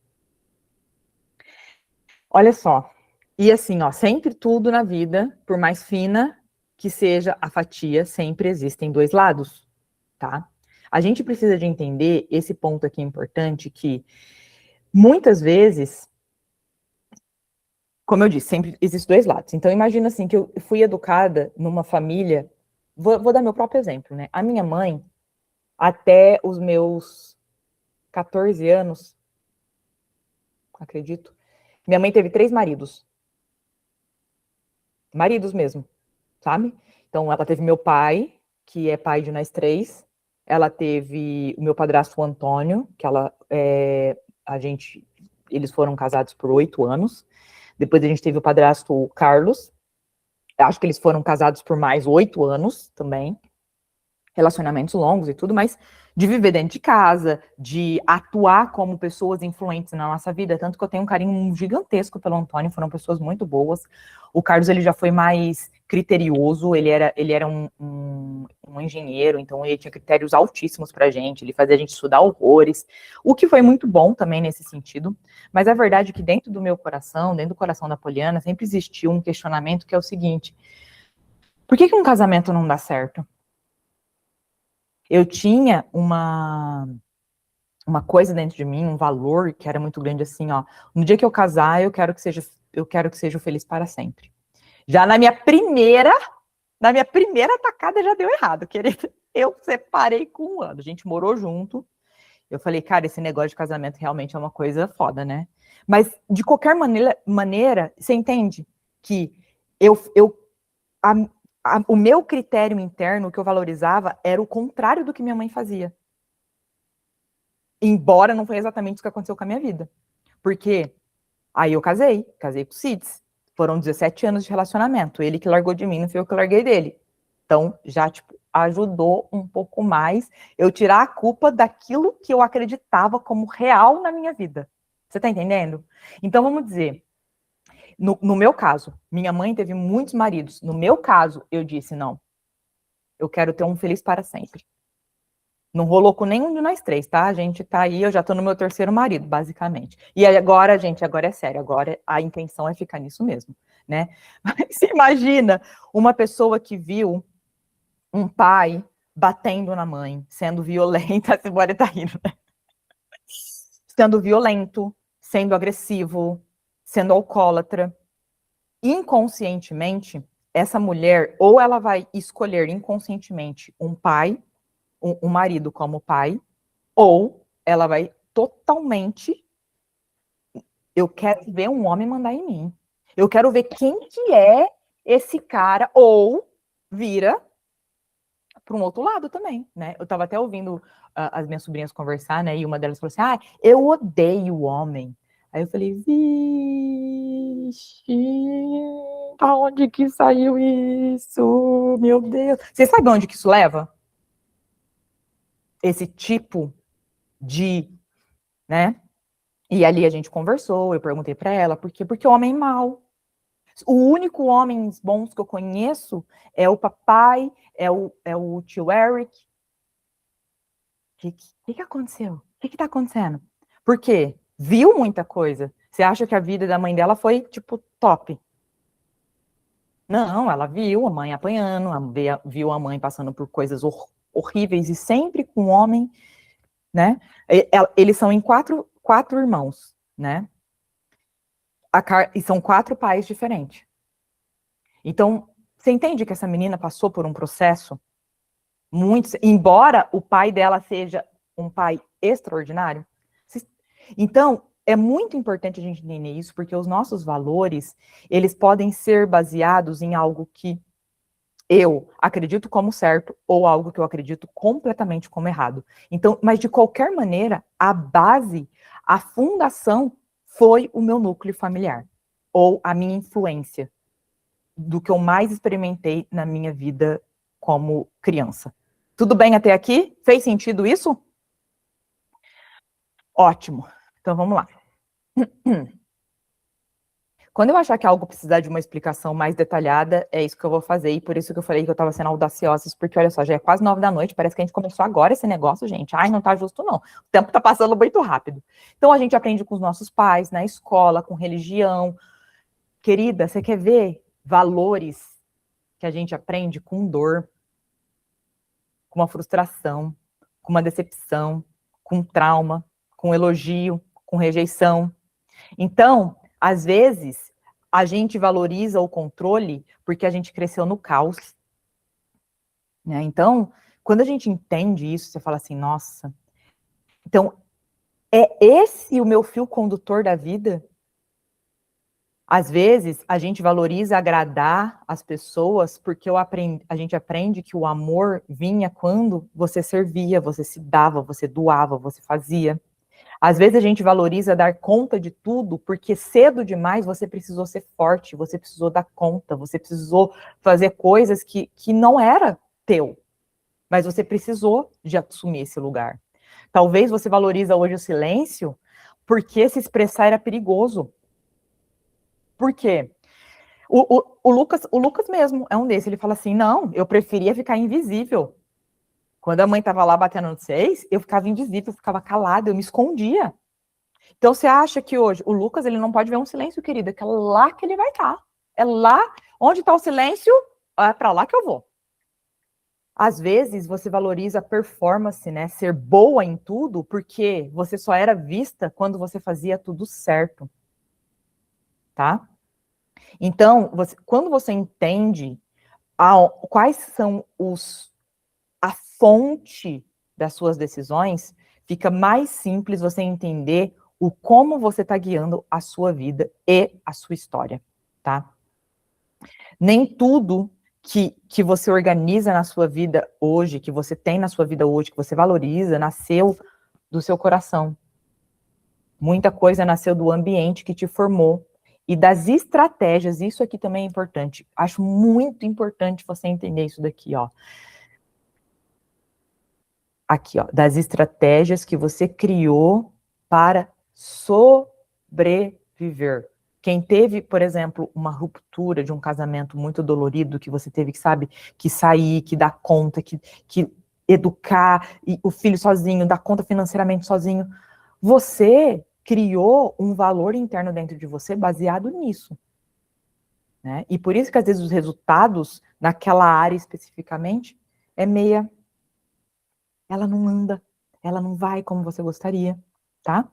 Olha só. E assim, ó, sempre tudo na vida, por mais fina que seja a fatia, sempre existem dois lados, tá? A gente precisa de entender esse ponto aqui importante que muitas vezes, como eu disse, sempre existem dois lados. Então, imagina assim, que eu fui educada numa família, vou dar meu próprio exemplo, né? A minha mãe, até os meus 14 anos, acredito, minha mãe teve 3 maridos. Maridos mesmo, sabe? Então, ela teve meu pai, que é pai de nós 3. Ela teve o meu padrasto, o Antônio, que eles foram casados por 8 anos. Depois a gente teve o padrasto, o Carlos. Acho que eles foram casados por mais 8 anos também. Relacionamentos longos e tudo, mas de viver dentro de casa, de atuar como pessoas influentes na nossa vida, tanto que eu tenho um carinho gigantesco pelo Antônio, foram pessoas muito boas. O Carlos, ele já foi mais criterioso, ele era um engenheiro, então ele tinha critérios altíssimos pra gente, ele fazia a gente estudar horrores, o que foi muito bom também nesse sentido, mas a verdade é que dentro do meu coração, dentro do coração da Poliana, sempre existiu um questionamento que é o seguinte: por que um casamento não dá certo? Eu tinha uma coisa dentro de mim, um valor que era muito grande assim, ó. No dia que eu casar, eu quero que seja feliz para sempre. Já na minha primeira tacada já deu errado, querido. Eu separei com 1 ano. A gente morou junto. Eu falei, cara, esse negócio de casamento realmente é uma coisa foda, né? Mas de qualquer maneira, você entende que o meu critério interno, o que eu valorizava, era o contrário do que minha mãe fazia. Embora não foi exatamente isso que aconteceu com a minha vida. Porque aí eu casei com o Cids. Foram 17 anos de relacionamento. Ele que largou de mim, não foi eu que larguei dele. Então, já, ajudou um pouco mais eu tirar a culpa daquilo que eu acreditava como real na minha vida. Você tá entendendo? Então, vamos dizer, no meu caso, minha mãe teve muitos maridos. No meu caso, eu disse, não, eu quero ter um feliz para sempre. Não rolou com nenhum de nós 3, tá? A gente tá aí, eu já tô no meu 3º marido, basicamente. E agora, gente, agora é sério, agora a intenção é ficar nisso mesmo, né? Mas você imagina uma pessoa que viu um pai batendo na mãe, sendo violenta, a Simone tá rindo, né? Sendo violento, sendo agressivo, sendo alcoólatra. Inconscientemente, essa mulher, ou ela vai escolher inconscientemente um pai, um marido como pai, ou ela vai totalmente, eu quero ver um homem mandar em mim. Eu quero ver quem que é esse cara, ou vira para um outro lado também, né? Eu estava até ouvindo as minhas sobrinhas conversar, né? E uma delas falou assim, eu odeio o homem. Aí eu falei, vixe, aonde que saiu isso? Meu Deus. Você sabe onde que isso leva? Esse tipo de, né? E ali a gente conversou, eu perguntei para ela, por quê? Porque o homem é mau. O único homens bons que eu conheço é o papai, é o tio Eric. O que aconteceu? O que tá acontecendo? Por quê? Viu muita coisa. Você acha que a vida da mãe dela foi, tipo, top? Não, ela viu a mãe apanhando, viu a mãe passando por coisas horríveis e sempre com o homem, né? Eles são em quatro irmãos, né? E são 4 pais diferentes. Então, você entende que essa menina passou por um processo muito... Embora o pai dela seja um pai extraordinário. Então, é muito importante a gente entender isso, porque os nossos valores, eles podem ser baseados em algo que eu acredito como certo ou algo que eu acredito completamente como errado. Então, mas de qualquer maneira, a base, a fundação foi o meu núcleo familiar ou a minha influência, do que eu mais experimentei na minha vida como criança. Tudo bem até aqui? Fez sentido isso? Ótimo. Então vamos lá. Quando eu achar que algo precisar de uma explicação mais detalhada, é isso que eu vou fazer, e por isso que eu falei que eu estava sendo audaciosa, porque olha só, já é quase 9 da noite, parece que a gente começou agora esse negócio, gente. Ai, não tá justo não. O tempo tá passando muito rápido. Então a gente aprende com os nossos pais, na escola, com religião. Querida, você quer ver valores que a gente aprende com dor, com uma frustração, com uma decepção, com trauma, com elogio, com rejeição. Então, às vezes, a gente valoriza o controle porque a gente cresceu no caos. Né? Então, quando a gente entende isso, você fala assim, nossa, então, é esse o meu fio condutor da vida? Às vezes, a gente valoriza agradar as pessoas porque a gente aprende que o amor vinha quando você servia, você se dava, você doava, você fazia. Às vezes a gente valoriza dar conta de tudo porque cedo demais você precisou ser forte, você precisou dar conta, você precisou fazer coisas que não era teu, mas você precisou de assumir esse lugar. Talvez você valoriza hoje o silêncio porque se expressar era perigoso. Por quê? O Lucas mesmo é um desses. Ele fala assim, não, eu preferia ficar invisível. Quando a mãe estava lá batendo no 6, eu ficava invisível, eu ficava calada, eu me escondia. Então você acha que hoje o Lucas ele não pode ver um silêncio, querida, que é lá que ele vai estar. É lá onde está o silêncio, é para lá que eu vou. Às vezes você valoriza a performance, né? Ser boa em tudo, porque você só era vista quando você fazia tudo certo. Tá? Então, quando você entende quais são a fonte das suas decisões, fica mais simples você entender o como você está guiando a sua vida e a sua história, tá? Nem tudo que você organiza na sua vida hoje, que você tem na sua vida hoje, que você valoriza, nasceu do seu coração. Muita coisa nasceu do ambiente que te formou e das estratégias, isso aqui também é importante. Acho muito importante você entender isso daqui, ó. Aqui, ó, das estratégias que você criou para sobreviver. Quem teve, por exemplo, uma ruptura de um casamento muito dolorido, que você teve que, sabe, que sair, que dar conta, que educar e o filho sozinho, dar conta financeiramente sozinho, você criou um valor interno dentro de você baseado nisso. Né? E por isso que às vezes os resultados naquela área especificamente é meia, ela não anda, ela não vai como você gostaria, tá?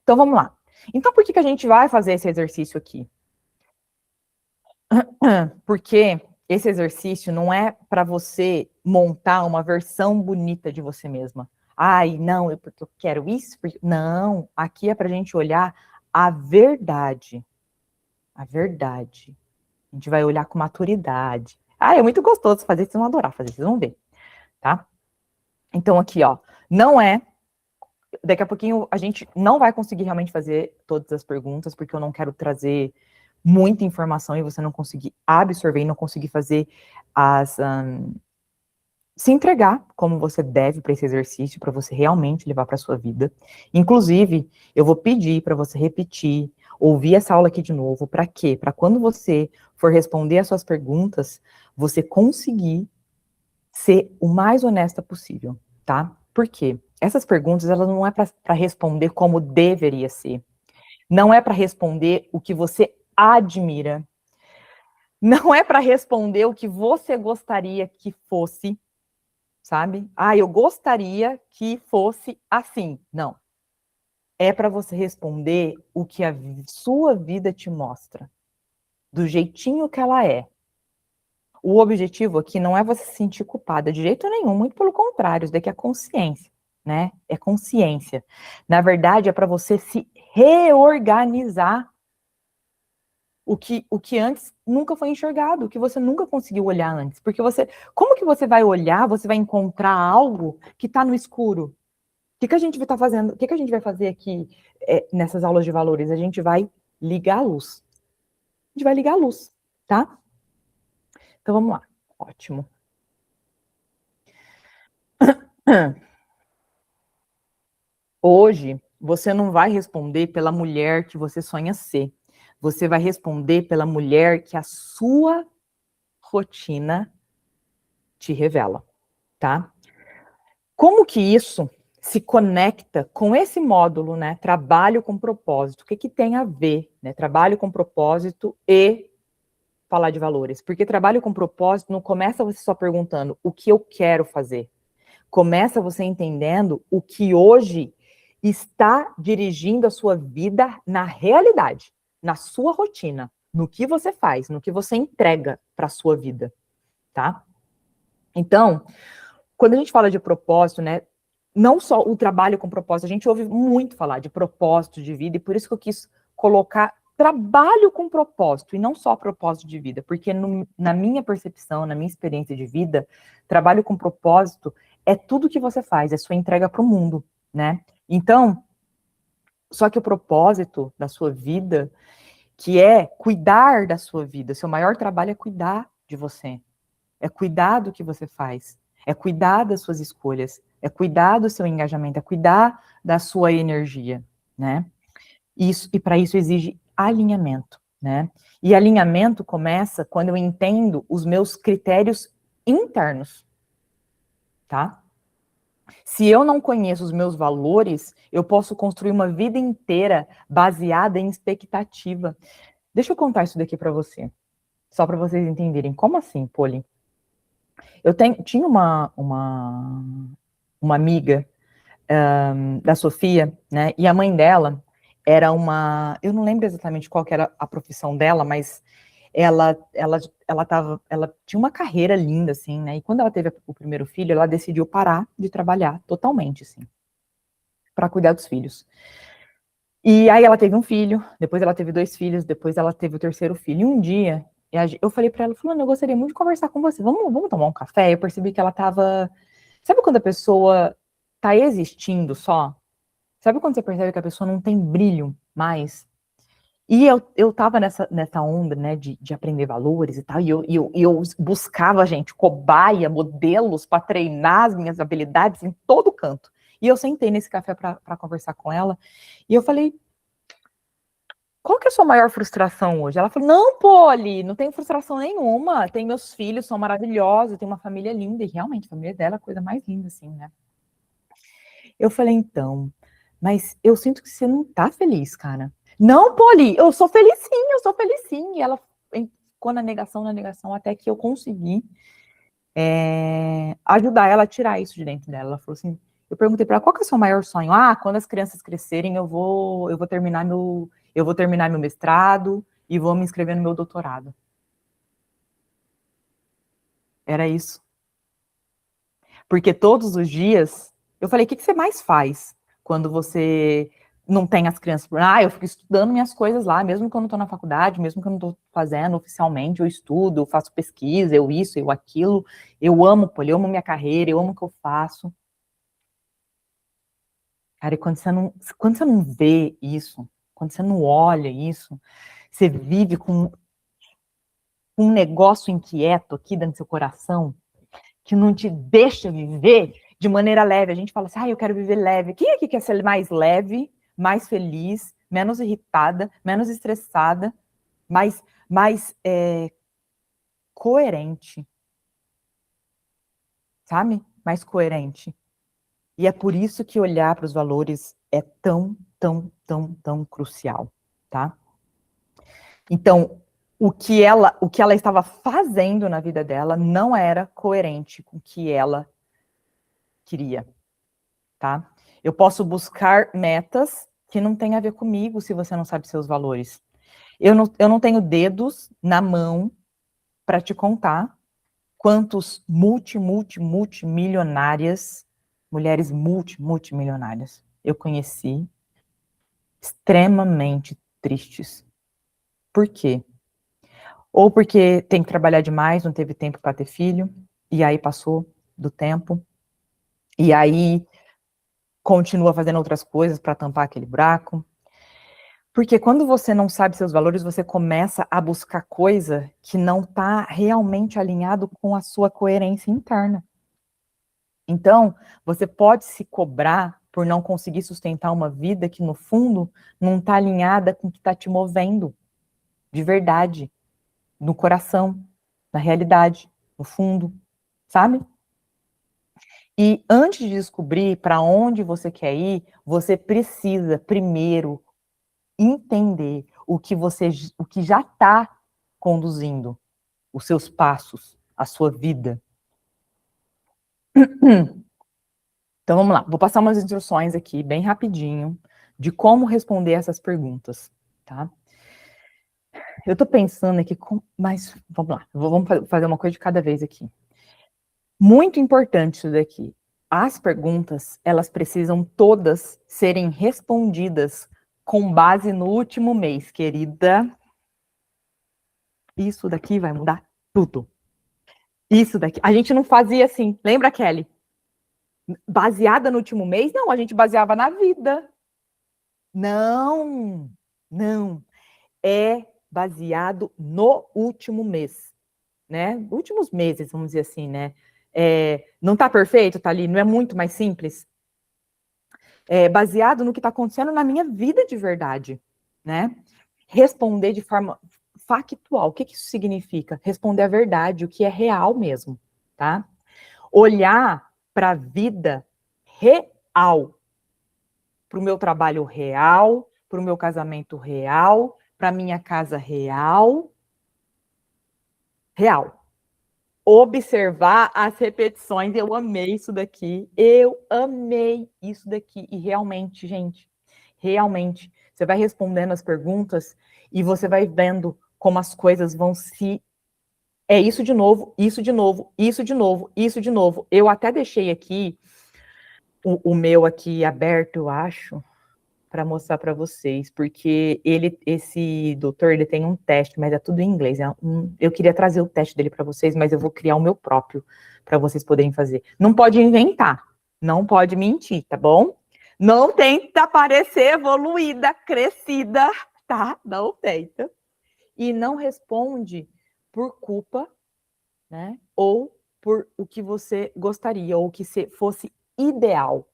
Então vamos lá. Então por que a gente vai fazer esse exercício aqui? Porque esse exercício não é para você montar uma versão bonita de você mesma. Ai, não, porque eu quero isso. Não, aqui é para a gente olhar a verdade. A verdade. A gente vai olhar com maturidade. Ah, é muito gostoso fazer, vocês vão adorar fazer, vocês vão ver, tá? Então aqui, ó, não é... Daqui a pouquinho a gente não vai conseguir realmente fazer todas as perguntas, porque eu não quero trazer muita informação e você não conseguir absorver e não conseguir fazer se entregar como você deve para esse exercício, para você realmente levar para a sua vida. Inclusive, eu vou pedir para você repetir, ouvir essa aula aqui de novo, para quê? Para quando você for responder as suas perguntas, você conseguir ser o mais honesta possível, tá? Por quê? Essas perguntas, elas não é para responder como deveria ser. Não é para responder o que você admira. Não é para responder o que você gostaria que fosse, sabe? Ah, eu gostaria que fosse assim. Não. É para você responder o que a sua vida te mostra, do jeitinho que ela é. O objetivo aqui não é você se sentir culpada de jeito nenhum, muito pelo contrário, isso daqui é consciência, né? É consciência. Na verdade, é para você se reorganizar o que antes nunca foi enxergado, o que você nunca conseguiu olhar antes. Porque como que você vai olhar, você vai encontrar algo que está no escuro? O que a gente vai estar fazendo? O que a gente vai fazer aqui nessas aulas de valores? A gente vai ligar a luz. A gente vai ligar a luz, tá? Então, vamos lá. Ótimo. Hoje, você não vai responder pela mulher que você sonha ser. Você vai responder pela mulher que a sua rotina te revela, tá? Como que isso se conecta com esse módulo, né? Trabalho com propósito. O que que tem a ver, né? Trabalho com propósito e falar de valores. Porque trabalho com propósito não começa você só perguntando o que eu quero fazer. Começa você entendendo o que hoje está dirigindo a sua vida na realidade, na sua rotina, no que você faz, no que você entrega para a sua vida, tá? Então, quando a gente fala de propósito, né, não só o trabalho com propósito, a gente ouve muito falar de propósito de vida, e por isso que eu quis colocar trabalho com propósito, e não só propósito de vida, porque na minha percepção, na minha experiência de vida, trabalho com propósito é tudo que você faz, é sua entrega para o mundo, né? Então, só que o propósito da sua vida, que é cuidar da sua vida, seu maior trabalho é cuidar de você, é cuidar do que você faz, é cuidar das suas escolhas, é cuidar do seu engajamento, é cuidar da sua energia, né? Isso, e para isso exige alinhamento, né? E alinhamento começa quando eu entendo os meus critérios internos, tá? Se eu não conheço os meus valores, eu posso construir uma vida inteira baseada em expectativa. Deixa eu contar isso daqui para você, só para vocês entenderem. Como assim, Poli? Tinha uma amiga da Sofia, né? E a mãe dela era eu não lembro exatamente qual que era a profissão dela, mas ela tinha uma carreira linda, assim, né? E quando ela teve o primeiro filho, ela decidiu parar de trabalhar totalmente, assim, para cuidar dos filhos. E aí ela teve um filho, depois ela teve 2 filhos, depois ela teve o terceiro filho. E um dia, eu falei para ela, Fulana, eu gostaria muito de conversar com você. Vamos tomar um café? Eu percebi que ela tava... Sabe quando a pessoa tá existindo só? Sabe quando você percebe que a pessoa não tem brilho mais? E eu tava nessa onda, né, de aprender valores e tal, e eu buscava, gente, cobaia, modelos para treinar as minhas habilidades em todo canto. E eu sentei nesse café para conversar com ela, e eu falei, qual que é a sua maior frustração hoje? Ela falou, não, Poli, não tenho frustração nenhuma, tem meus filhos, são maravilhosos, tenho uma família linda, e realmente, a família dela é a coisa mais linda, assim, né? Eu falei, então, mas eu sinto que você não tá feliz, cara. Não, Poli, eu sou feliz sim, eu sou feliz sim. E ela ficou na negação, até que eu consegui ajudar ela a tirar isso de dentro dela. Ela falou assim, eu perguntei para ela, qual que é o seu maior sonho? Ah, quando as crianças crescerem, eu vou terminar meu mestrado e vou me inscrever no meu doutorado. Era isso. Porque todos os dias, eu falei, o que você mais faz quando você não tem as crianças? Ah, eu fico estudando minhas coisas lá, mesmo que eu não estou na faculdade, mesmo que eu não estou fazendo oficialmente, eu estudo, eu faço pesquisa, eu isso, eu aquilo, eu amo, pô, eu amo minha carreira, eu amo o que eu faço. Cara, e quando você não vê isso, quando você não olha isso, você vive com um negócio inquieto aqui dentro do seu coração, que não te deixa viver de maneira leve. A gente fala assim, eu quero viver leve. Quem aqui quer ser mais leve, mais feliz, menos irritada, menos estressada, mais coerente, sabe? Mais coerente. E é por isso que olhar para os valores é tão, tão, tão, tão crucial, tá? Então, o que ela estava fazendo na vida dela não era coerente com o que ela queria, tá? Eu posso buscar metas que não têm a ver comigo se você não sabe seus valores. Eu não tenho dedos na mão para te contar quantos multimilionárias, mulheres multimilionárias eu conheci extremamente tristes. Por quê? Ou porque tem que trabalhar demais, não teve tempo para ter filho, e aí passou do tempo, e aí continua fazendo outras coisas para tampar aquele buraco, Porque quando você não sabe seus valores, você começa a buscar coisa que não está realmente alinhado com a sua coerência interna. Então, você pode se cobrar por não conseguir sustentar uma vida que, no fundo, não está alinhada com o que está te movendo, de verdade, no coração, na realidade, no fundo, sabe? E antes de descobrir para onde você quer ir, você precisa primeiro entender o que já está conduzindo os seus passos, a sua vida. Então vamos lá, vou passar umas instruções aqui, bem rapidinho, de como responder essas perguntas, tá? Eu tô pensando aqui, mas vamos lá, vamos fazer uma coisa de cada vez aqui. Muito importante isso daqui. As perguntas, elas precisam todas serem respondidas com base no último mês, querida. Isso daqui vai mudar tudo. Isso daqui. A gente não fazia assim. Lembra, Kelly? Baseada no último mês? Não, a gente baseava na vida. Não, não. É baseado no último mês, né? Últimos meses, vamos dizer assim, né? Não tá perfeito, tá ali? Não é muito mais simples? É baseado no que está acontecendo na minha vida de verdade, né? Responder de forma factual. O que isso significa? Responder a verdade, o que é real mesmo, tá? Olhar para a vida real, para o meu trabalho real, para o meu casamento real, para a minha casa real. Real. Observar as repetições. Eu amei isso daqui. Eu amei isso daqui. E realmente, gente, realmente, você vai respondendo as perguntas e você vai vendo como as coisas vão se... É isso de novo, isso de novo, isso de novo, isso de novo. Eu até deixei aqui o meu aqui aberto, eu acho, para mostrar para vocês, porque esse doutor, ele tem um teste, mas é tudo em inglês. Eu queria trazer o teste dele para vocês, mas eu vou criar o meu próprio para vocês poderem fazer. Não pode inventar, não pode mentir, tá bom? Não tenta parecer evoluída, crescida, tá? Não tenta. E não responde por culpa, né? Ou por o que você gostaria, ou o que fosse ideal.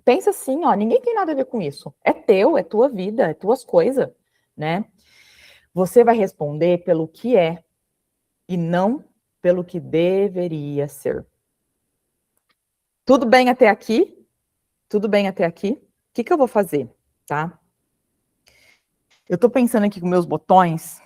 Pensa assim, ó, ninguém tem nada a ver com isso. É teu, é tua vida, é tuas coisas, né? Você vai responder pelo que é e não pelo que deveria ser. Tudo bem até aqui? Tudo bem até aqui? O que eu vou fazer, tá? Eu tô pensando aqui com meus botões.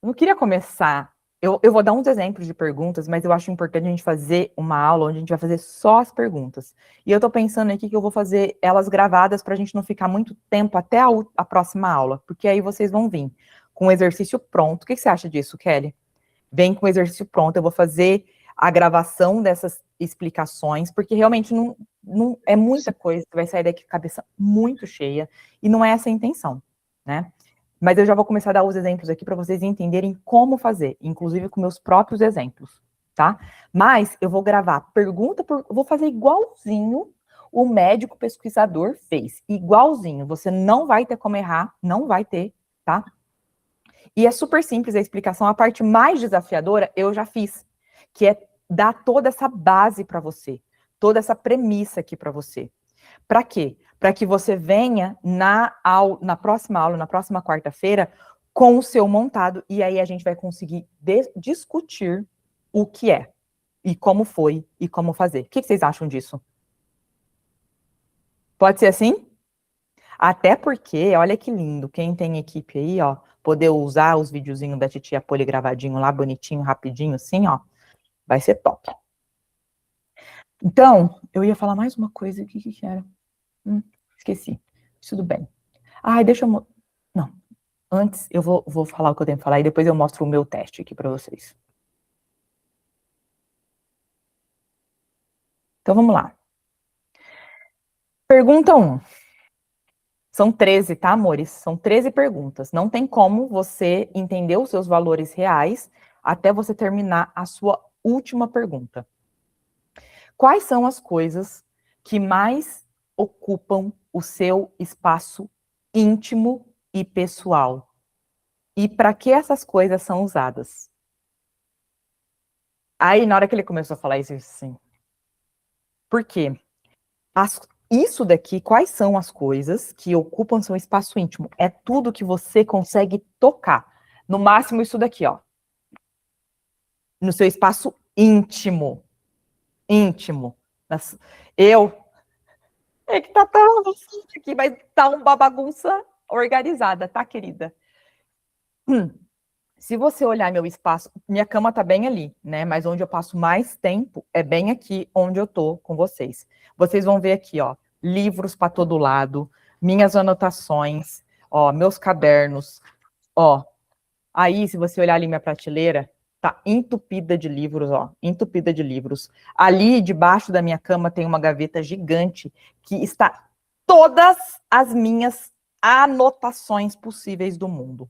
Eu não queria começar. Eu vou dar uns exemplos de perguntas, mas eu acho importante a gente fazer uma aula onde a gente vai fazer só as perguntas. E eu tô pensando aqui que eu vou fazer elas gravadas para a gente não ficar muito tempo até a próxima aula, porque aí vocês vão vir com o exercício pronto. O que você acha disso, Kelly? Vem com o exercício pronto, eu vou fazer a gravação dessas explicações, porque realmente não é muita coisa, você vai sair daqui com a cabeça muito cheia, e não é essa a intenção, né? Mas eu já vou começar a dar os exemplos aqui para vocês entenderem como fazer, inclusive com meus próprios exemplos, tá? Mas eu vou gravar pergunta por... Vou fazer igualzinho o médico pesquisador fez. Igualzinho. Você não vai ter como errar, não vai ter, tá? E é super simples a explicação. A parte mais desafiadora eu já fiz, que é dar toda essa base para você, toda essa premissa aqui para você. Para quê? Para que você venha na próxima aula, na próxima quarta-feira, com o seu montado, e aí a gente vai conseguir discutir o que é, e como foi, e como fazer. O que vocês acham disso? Pode ser assim? Até porque, olha que lindo, quem tem equipe aí, ó, poder usar os videozinhos da titia Poli gravadinho lá, bonitinho, rapidinho, assim, ó, vai ser top. Então, eu ia falar mais uma coisa, o que era? Esqueci. Tudo bem. Ai, deixa eu... Não. Antes, eu vou falar o que eu tenho que falar e depois eu mostro o meu teste aqui para vocês. Então, vamos lá. Pergunta 1. São 13, tá, amores? São 13 perguntas. Não tem como você entender os seus valores reais até você terminar a sua última pergunta. Quais são as coisas que mais ocupam o seu espaço íntimo e pessoal. E para que essas coisas são usadas? Aí, na hora que ele começou a falar isso, eu disse assim, por quê? Isso daqui, quais são as coisas que ocupam seu espaço íntimo? É tudo que você consegue tocar. No máximo, isso daqui, ó. No seu espaço íntimo. Íntimo. Eu. É que tá tão aqui, mas tá uma bagunça organizada, tá, querida? Se você olhar meu espaço, minha cama tá bem ali, né? Mas onde eu passo mais tempo é bem aqui onde eu tô com vocês. Vocês vão ver aqui, ó, livros para todo lado, minhas anotações, ó, meus cadernos, ó. Aí, se você olhar ali minha prateleira, tá entupida de livros, ó, entupida de livros. Ali, debaixo da minha cama, tem uma gaveta gigante que está todas as minhas anotações possíveis do mundo.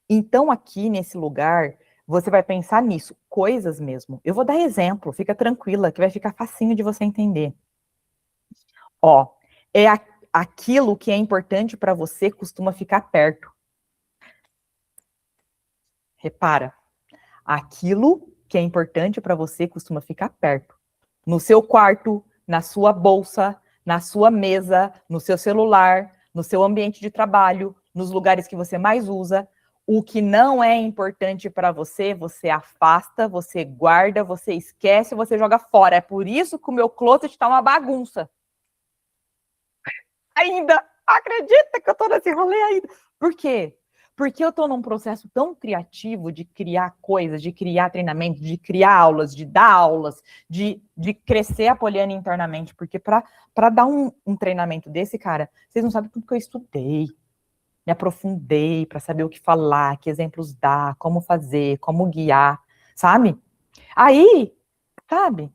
Então, aqui nesse lugar, você vai pensar nisso, coisas mesmo. Eu vou dar exemplo, fica tranquila, que vai ficar facinho de você entender. Ó, é aquilo que é importante para você costuma ficar perto. Repara, aquilo que é importante para você costuma ficar perto. No seu quarto, na sua bolsa, na sua mesa, no seu celular, no seu ambiente de trabalho, nos lugares que você mais usa. O que não é importante para você, você afasta, você guarda, você esquece, você joga fora. É por isso que o meu closet está uma bagunça. Ainda, acredita que eu estou nesse rolê ainda. Por quê? Porque eu estou num processo tão criativo de criar coisas, de criar treinamento, de criar aulas, de dar aulas, de crescer a Poliana internamente. Porque para dar um treinamento desse, cara, vocês não sabem tudo que eu estudei. Me aprofundei para saber o que falar, que exemplos dar, como fazer, como guiar, sabe? Aí, sabe?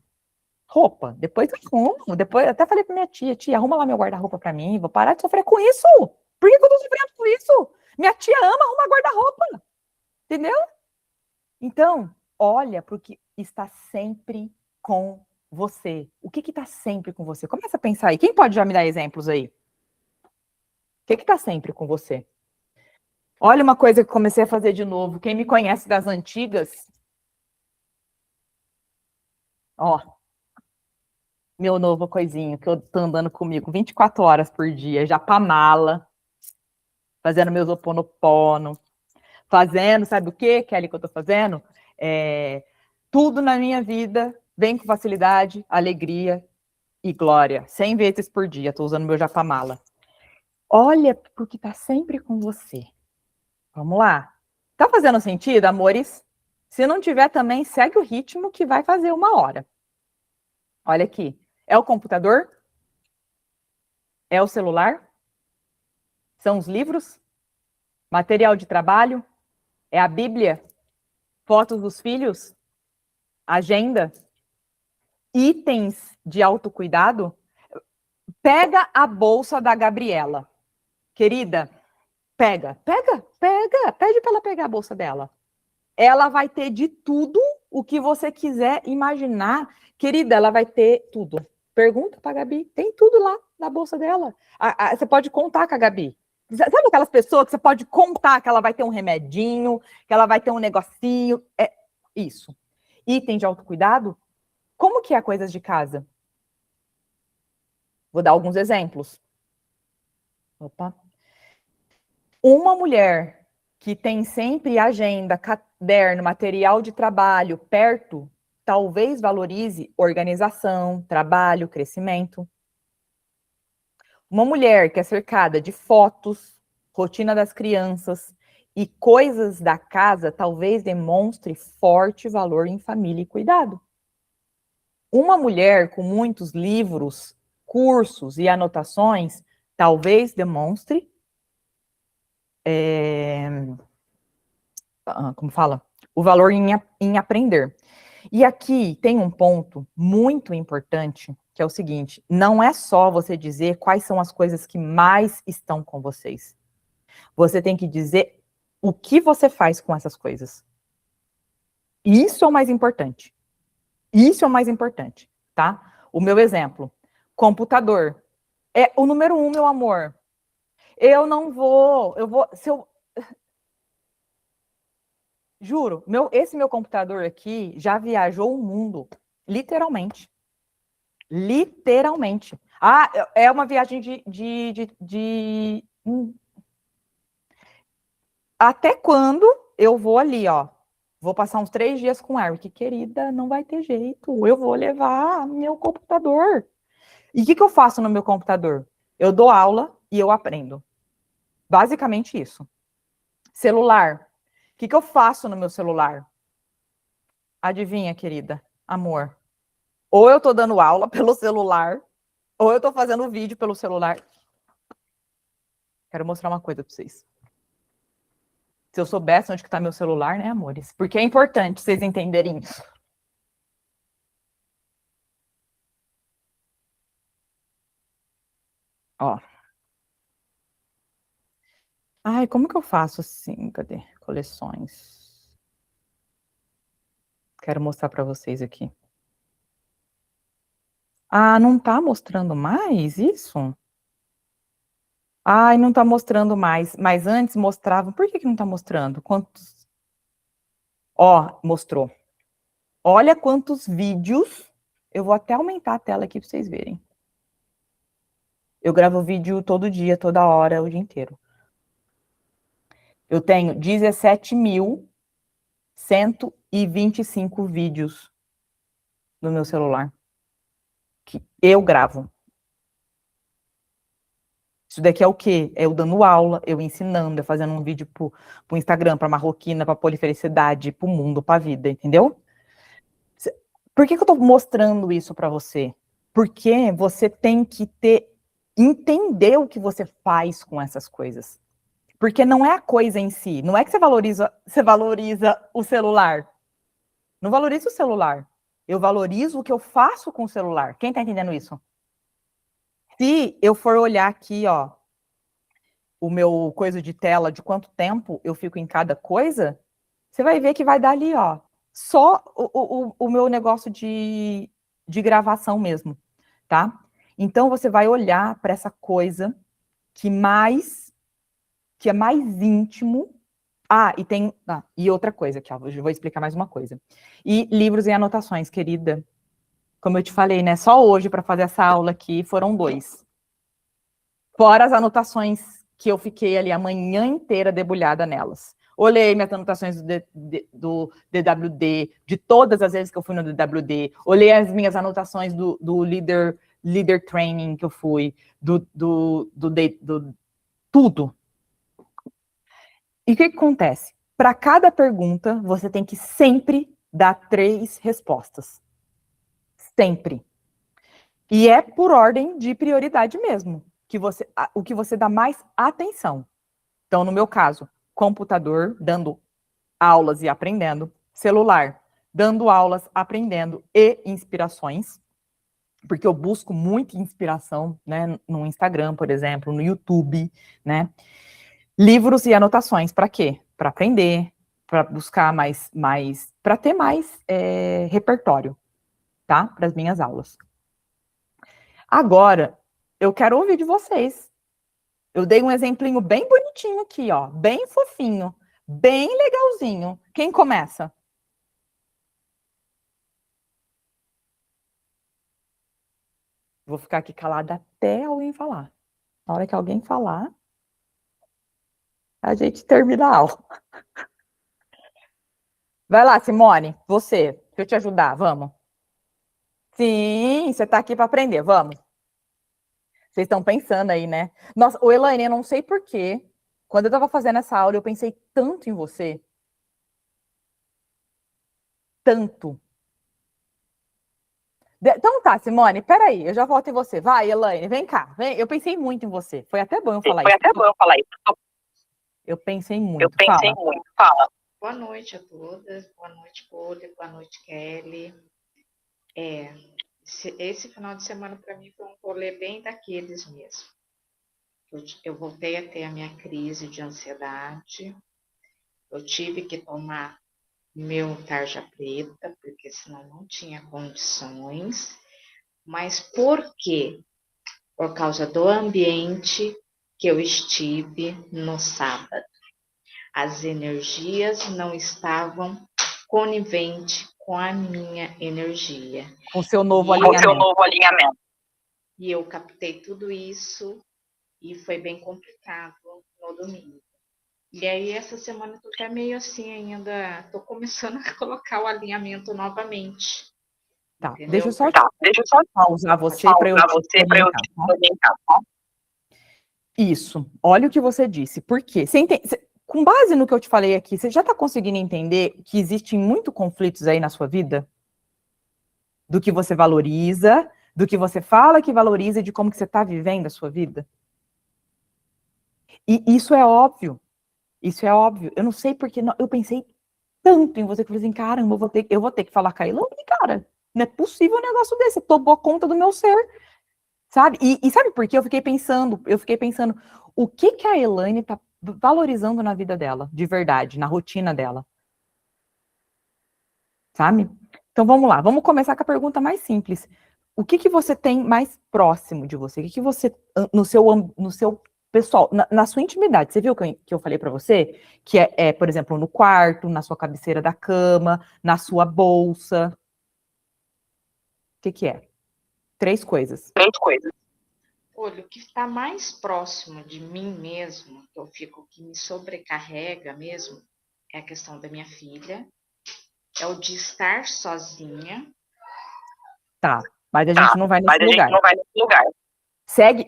Roupa, depois eu arrumo, depois até falei pra minha tia, arruma lá meu guarda-roupa pra mim, vou parar de sofrer com isso. Por que eu tô sofrendo com isso? Minha tia ama arrumar guarda-roupa, entendeu? Então, olha pro que está sempre com você. O que tá sempre com você? Começa a pensar aí. Quem pode já me dar exemplos aí? O que tá sempre com você? Olha uma coisa que eu comecei a fazer de novo. Quem me conhece das antigas, ó, meu novo coisinho que eu tô andando comigo 24 horas por dia, já pra mala, fazendo meus oponopono, fazendo, sabe o que, Kelly, que eu tô fazendo? Tudo na minha vida vem com facilidade, alegria e glória, 100 vezes por dia, tô usando meu japamala. Olha, porque tá sempre com você. Vamos lá. Tá fazendo sentido, amores? Se não tiver também, segue o ritmo que vai fazer 1 hora. Olha aqui. É o computador? É o celular? São os livros? Material de trabalho? É a Bíblia? Fotos dos filhos? Agenda? Itens de autocuidado? Pega a bolsa da Gabriela. Querida, pede para ela pegar a bolsa dela. Ela vai ter de tudo o que você quiser imaginar. Querida, ela vai ter tudo. Pergunta para a Gabi, tem tudo lá na bolsa dela. Você pode contar com a Gabi. Sabe aquelas pessoas que você pode contar que ela vai ter um remedinho, que ela vai ter um negocinho? É isso. Item de autocuidado? Como que é coisas de casa? Vou dar alguns exemplos. Opa. Uma mulher que tem sempre agenda, caderno, material de trabalho perto, talvez valorize organização, trabalho, crescimento. Uma mulher que é cercada de fotos, rotina das crianças e coisas da casa, talvez demonstre forte valor em família e cuidado. Uma mulher com muitos livros, cursos e anotações, talvez demonstre como fala? O valor em aprender. E aqui tem um ponto muito importante, que é o seguinte, não é só você dizer quais são as coisas que mais estão com vocês. Você tem que dizer o que você faz com essas coisas. Isso é o mais importante. Isso é o mais importante, tá? O meu exemplo, computador. É o número 1, meu amor. Eu não vou, se eu juro, esse meu computador aqui já viajou o mundo, literalmente. Literalmente. Ah, é uma viagem até quando eu vou ali, ó. Vou passar uns 3 dias com o Eric. Querida, não vai ter jeito. Eu vou levar meu computador. E o que eu faço no meu computador? Eu dou aula e eu aprendo. Basicamente isso. Celular. O que eu faço no meu celular? Adivinha, querida? Amor. Ou eu tô dando aula pelo celular, ou eu tô fazendo vídeo pelo celular. Quero mostrar uma coisa para vocês. Se eu soubesse onde que tá meu celular, né, amores? Porque é importante vocês entenderem isso. Ó. Ai, como que eu faço assim? Cadê? Coleções. Quero mostrar para vocês aqui. Ah, não tá mostrando mais isso? Ai, não tá mostrando mais. Mas antes mostrava. Por que não tá mostrando? Quantos? Ó, mostrou. Olha quantos vídeos. Eu vou até aumentar a tela aqui para vocês verem. Eu gravo vídeo todo dia, toda hora, o dia inteiro. Eu tenho 17.125 vídeos no meu celular que eu gravo. Isso daqui é o quê? É eu dando aula, eu ensinando, eu fazendo um vídeo pro Instagram, pra Marroquina, pra Polifelicidade, pro mundo, pra vida, entendeu? Por que eu tô mostrando isso pra você? Porque você tem que entender o que você faz com essas coisas. Porque não é a coisa em si, não é que você valoriza o celular. Não valorizo o celular. Eu valorizo o que eu faço com o celular. Quem tá entendendo isso? Se eu for olhar aqui, ó, o meu coisa de tela, de quanto tempo eu fico em cada coisa, você vai ver que vai dar ali, ó, só o meu negócio de gravação mesmo, tá? Então você vai olhar para essa coisa que é mais íntimo. Ah, e outra coisa aqui, ó, eu vou explicar mais uma coisa. E livros e anotações, querida. Como eu te falei, né? Só hoje para fazer essa aula aqui foram 2. Fora as anotações que eu fiquei ali a manhã inteira debulhada nelas. Olhei minhas anotações do DWD, de todas as vezes que eu fui no DWD. Olhei as minhas anotações do leader training que eu fui, do tudo. E o que acontece? Para cada pergunta, você tem que sempre dar 3 respostas. Sempre. E é por ordem de prioridade mesmo, o que você dá mais atenção. Então, no meu caso, computador, dando aulas e aprendendo, celular, dando aulas, aprendendo e inspirações, porque eu busco muita inspiração, né, no Instagram, por exemplo, no YouTube, né? Livros e anotações, para quê? Para aprender, para buscar para ter mais repertório, tá? Para as minhas aulas. Agora, eu quero ouvir de vocês. Eu dei um exemplinho bem bonitinho aqui, ó, bem fofinho, bem legalzinho. Quem começa? Vou ficar aqui calada até alguém falar. Na hora que alguém falar, a gente termina a aula. Vai lá, Simone, você. Deixa eu te ajudar, vamos. Sim, você está aqui para aprender, vamos. Vocês estão pensando aí, né? Nossa, ô Elaine, eu não sei por quê. Quando eu estava fazendo essa aula, eu pensei tanto em você. Tanto. Então tá, Simone, peraí, eu já volto em você. Vai, Elaine, vem cá. Vem. Eu pensei muito em você. Foi até bom eu falar Foi isso. até bom eu falar isso. Eu pensei Eu muito. pensei Fala. muito. Fala. Boa noite a todas, boa noite, Poli, boa noite, Kelly. Esse final de semana para mim foi um rolê bem daqueles mesmo. Eu voltei a ter a minha crise de ansiedade, eu tive que tomar meu tarja preta, porque senão não tinha condições. Mas por quê? por causa do ambiente que eu estive no sábado. As energias não estavam coniventes com a minha energia. Com o seu novo alinhamento. E eu captei tudo isso e foi bem complicado no domingo. E aí, essa semana eu tô até meio assim ainda, tô começando a colocar o alinhamento novamente. Tá, Entendeu? deixa eu só pausar você para eu te orientar, tá? Isso, olha o que você disse. Por quê? Com base no que eu te falei aqui, você já está conseguindo entender que existem muitos conflitos aí na sua vida? Do que você valoriza, do que você fala que valoriza e de como que você está vivendo a sua vida? E isso é óbvio. Isso é óbvio. Eu não sei porque eu pensei tanto em você que eu falei assim, caramba, eu vou ter que falar com a Elaine, cara. Não é possível um negócio desse. Você tomou conta do meu ser. Sabe? E sabe por quê? Eu fiquei pensando, o que a Elaine tá valorizando na vida dela, de verdade, na rotina dela. Sabe? Então vamos lá, vamos começar com a pergunta mais simples. O que você tem mais próximo de você? O que você, no seu pessoal, na sua intimidade, você viu que eu falei para você? Que por exemplo, no quarto, na sua cabeceira da cama, na sua bolsa. O que é? 3 coisas. Olha, o que está mais próximo de mim mesmo, que eu fico, que me sobrecarrega mesmo, é a questão da minha filha, é o de estar sozinha. Tá, mas a gente não vai nesse lugar. Segue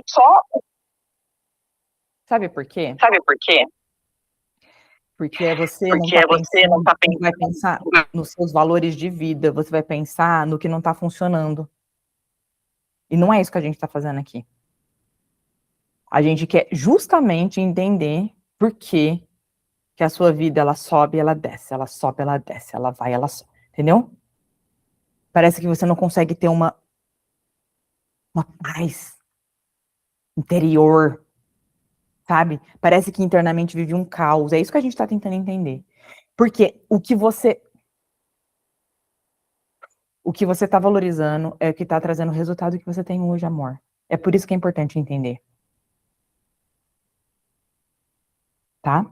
só. Sabe por quê? Porque você não vai pensar nos seus valores de vida, você vai pensar no que não está funcionando. E não é isso que a gente está fazendo aqui. A gente quer justamente entender por que a sua vida, ela sobe, ela desce, ela sobe, ela desce, ela vai, ela sobe. Entendeu? Parece que você não consegue ter uma paz interior, sabe? Parece que internamente vive um caos. É isso que a gente está tentando entender. Porque o que você está valorizando é o que está trazendo o resultado que você tem hoje, amor. É por isso que é importante entender. Tá?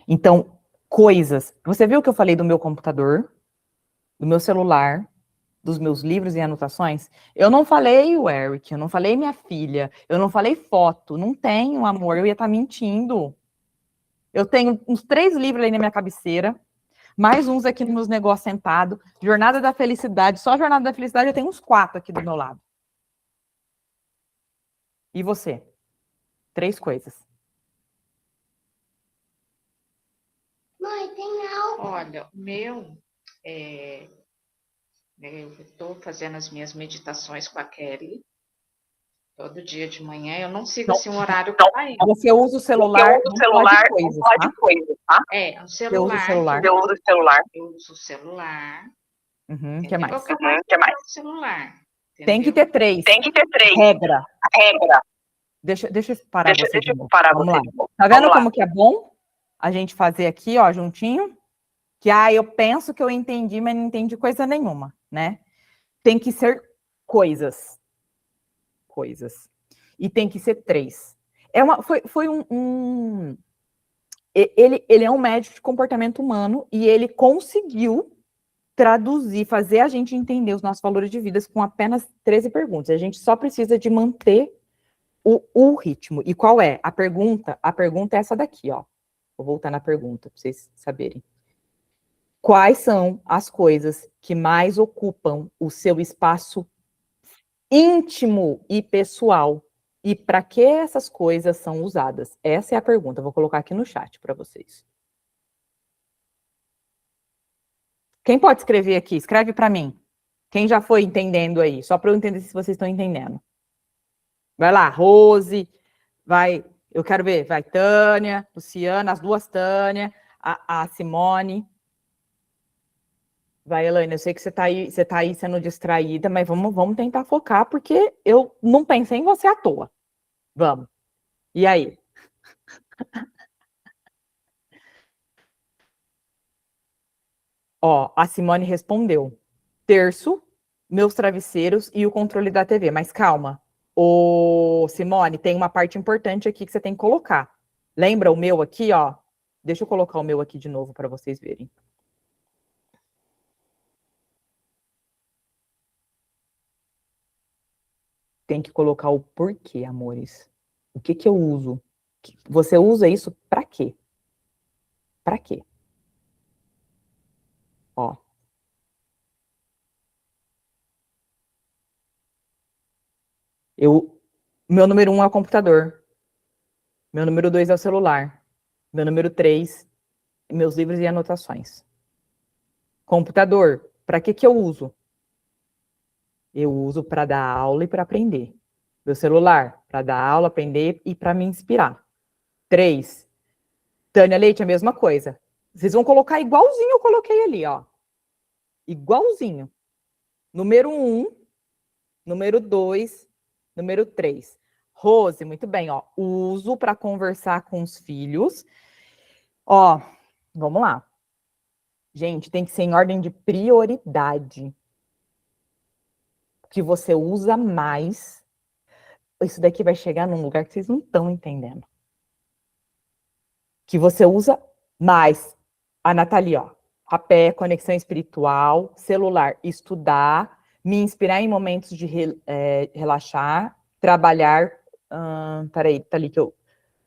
Então, coisas. Você viu que eu falei do meu computador, do meu celular, dos meus livros e anotações? Eu não falei o Eric, eu não falei minha filha, eu não falei foto. Não tenho, amor, eu ia estar mentindo. Eu tenho uns 3 livros aí na minha cabeceira, mais uns aqui nos meus negócios sentado. Jornada da Felicidade, só Jornada da Felicidade eu tenho uns 4 aqui do meu lado. E você? 3 coisas. Mãe, tem algo. Olha, o meu, eu estou fazendo as minhas meditações com a Kelly, todo dia de manhã. Eu não sigo assim um horário que tá indo. Você usa o celular, de coisas, tá? O celular. Eu uso o celular. Eu uso o celular. O que mais? O celular. Tem que ter 3. Regra. Deixa eu parar você de novo. Vamos lá. Tá vendo como que é bom a gente fazer aqui, ó, juntinho? Que, eu penso que eu entendi, mas não entendi coisa nenhuma, né? Tem que ser coisas. E tem que ser 3. Ele é um médico de comportamento humano e ele conseguiu traduzir, fazer a gente entender os nossos valores de vida com apenas 13 perguntas. A gente só precisa de manter o ritmo. E qual é? A pergunta é essa daqui, ó. Vou voltar na pergunta para vocês saberem. Quais são as coisas que mais ocupam o seu espaço íntimo e pessoal? E para que essas coisas são usadas? Essa é a pergunta. Vou colocar aqui no chat para vocês. Quem pode escrever aqui? Escreve para mim. Quem já foi entendendo aí? Só para eu entender se vocês estão entendendo. Vai lá, Rose. Vai, eu quero ver. Vai, Tânia, Luciana, as 2 Tânia, a Simone. Vai, Elaine, eu sei que você tá aí sendo distraída, mas vamos tentar focar, porque eu não pensei em você à toa. Vamos. E aí? Ó, a Simone respondeu. Terço, meus travesseiros e o controle da TV. Mas calma, Ô, Simone, tem uma parte importante aqui que você tem que colocar. Lembra o meu aqui, ó? Deixa eu colocar o meu aqui de novo para vocês verem. Tem que colocar o porquê, amores. O que que eu uso? Você usa isso para quê? Para quê? Ó. Meu número 1 é o computador. Meu número 2 é o celular. Meu número 3, meus livros e anotações. Computador, para que que eu uso? Eu uso para dar aula e para aprender. Meu celular, para dar aula, aprender e para me inspirar. 3, Tânia Leite, a mesma coisa. Vocês vão colocar igualzinho eu coloquei ali, ó. Igualzinho. Número 1, número 2, número 3. Rose, muito bem, ó. Uso para conversar com os filhos. Ó, vamos lá. Gente, tem que ser em ordem de prioridade. O que você usa mais, isso daqui vai chegar num lugar que vocês não estão entendendo. Que você usa mais. A Nathalie, ó. Rapé, conexão espiritual, celular, estudar, me inspirar em momentos de relaxar, trabalhar. Peraí, tá ali que eu.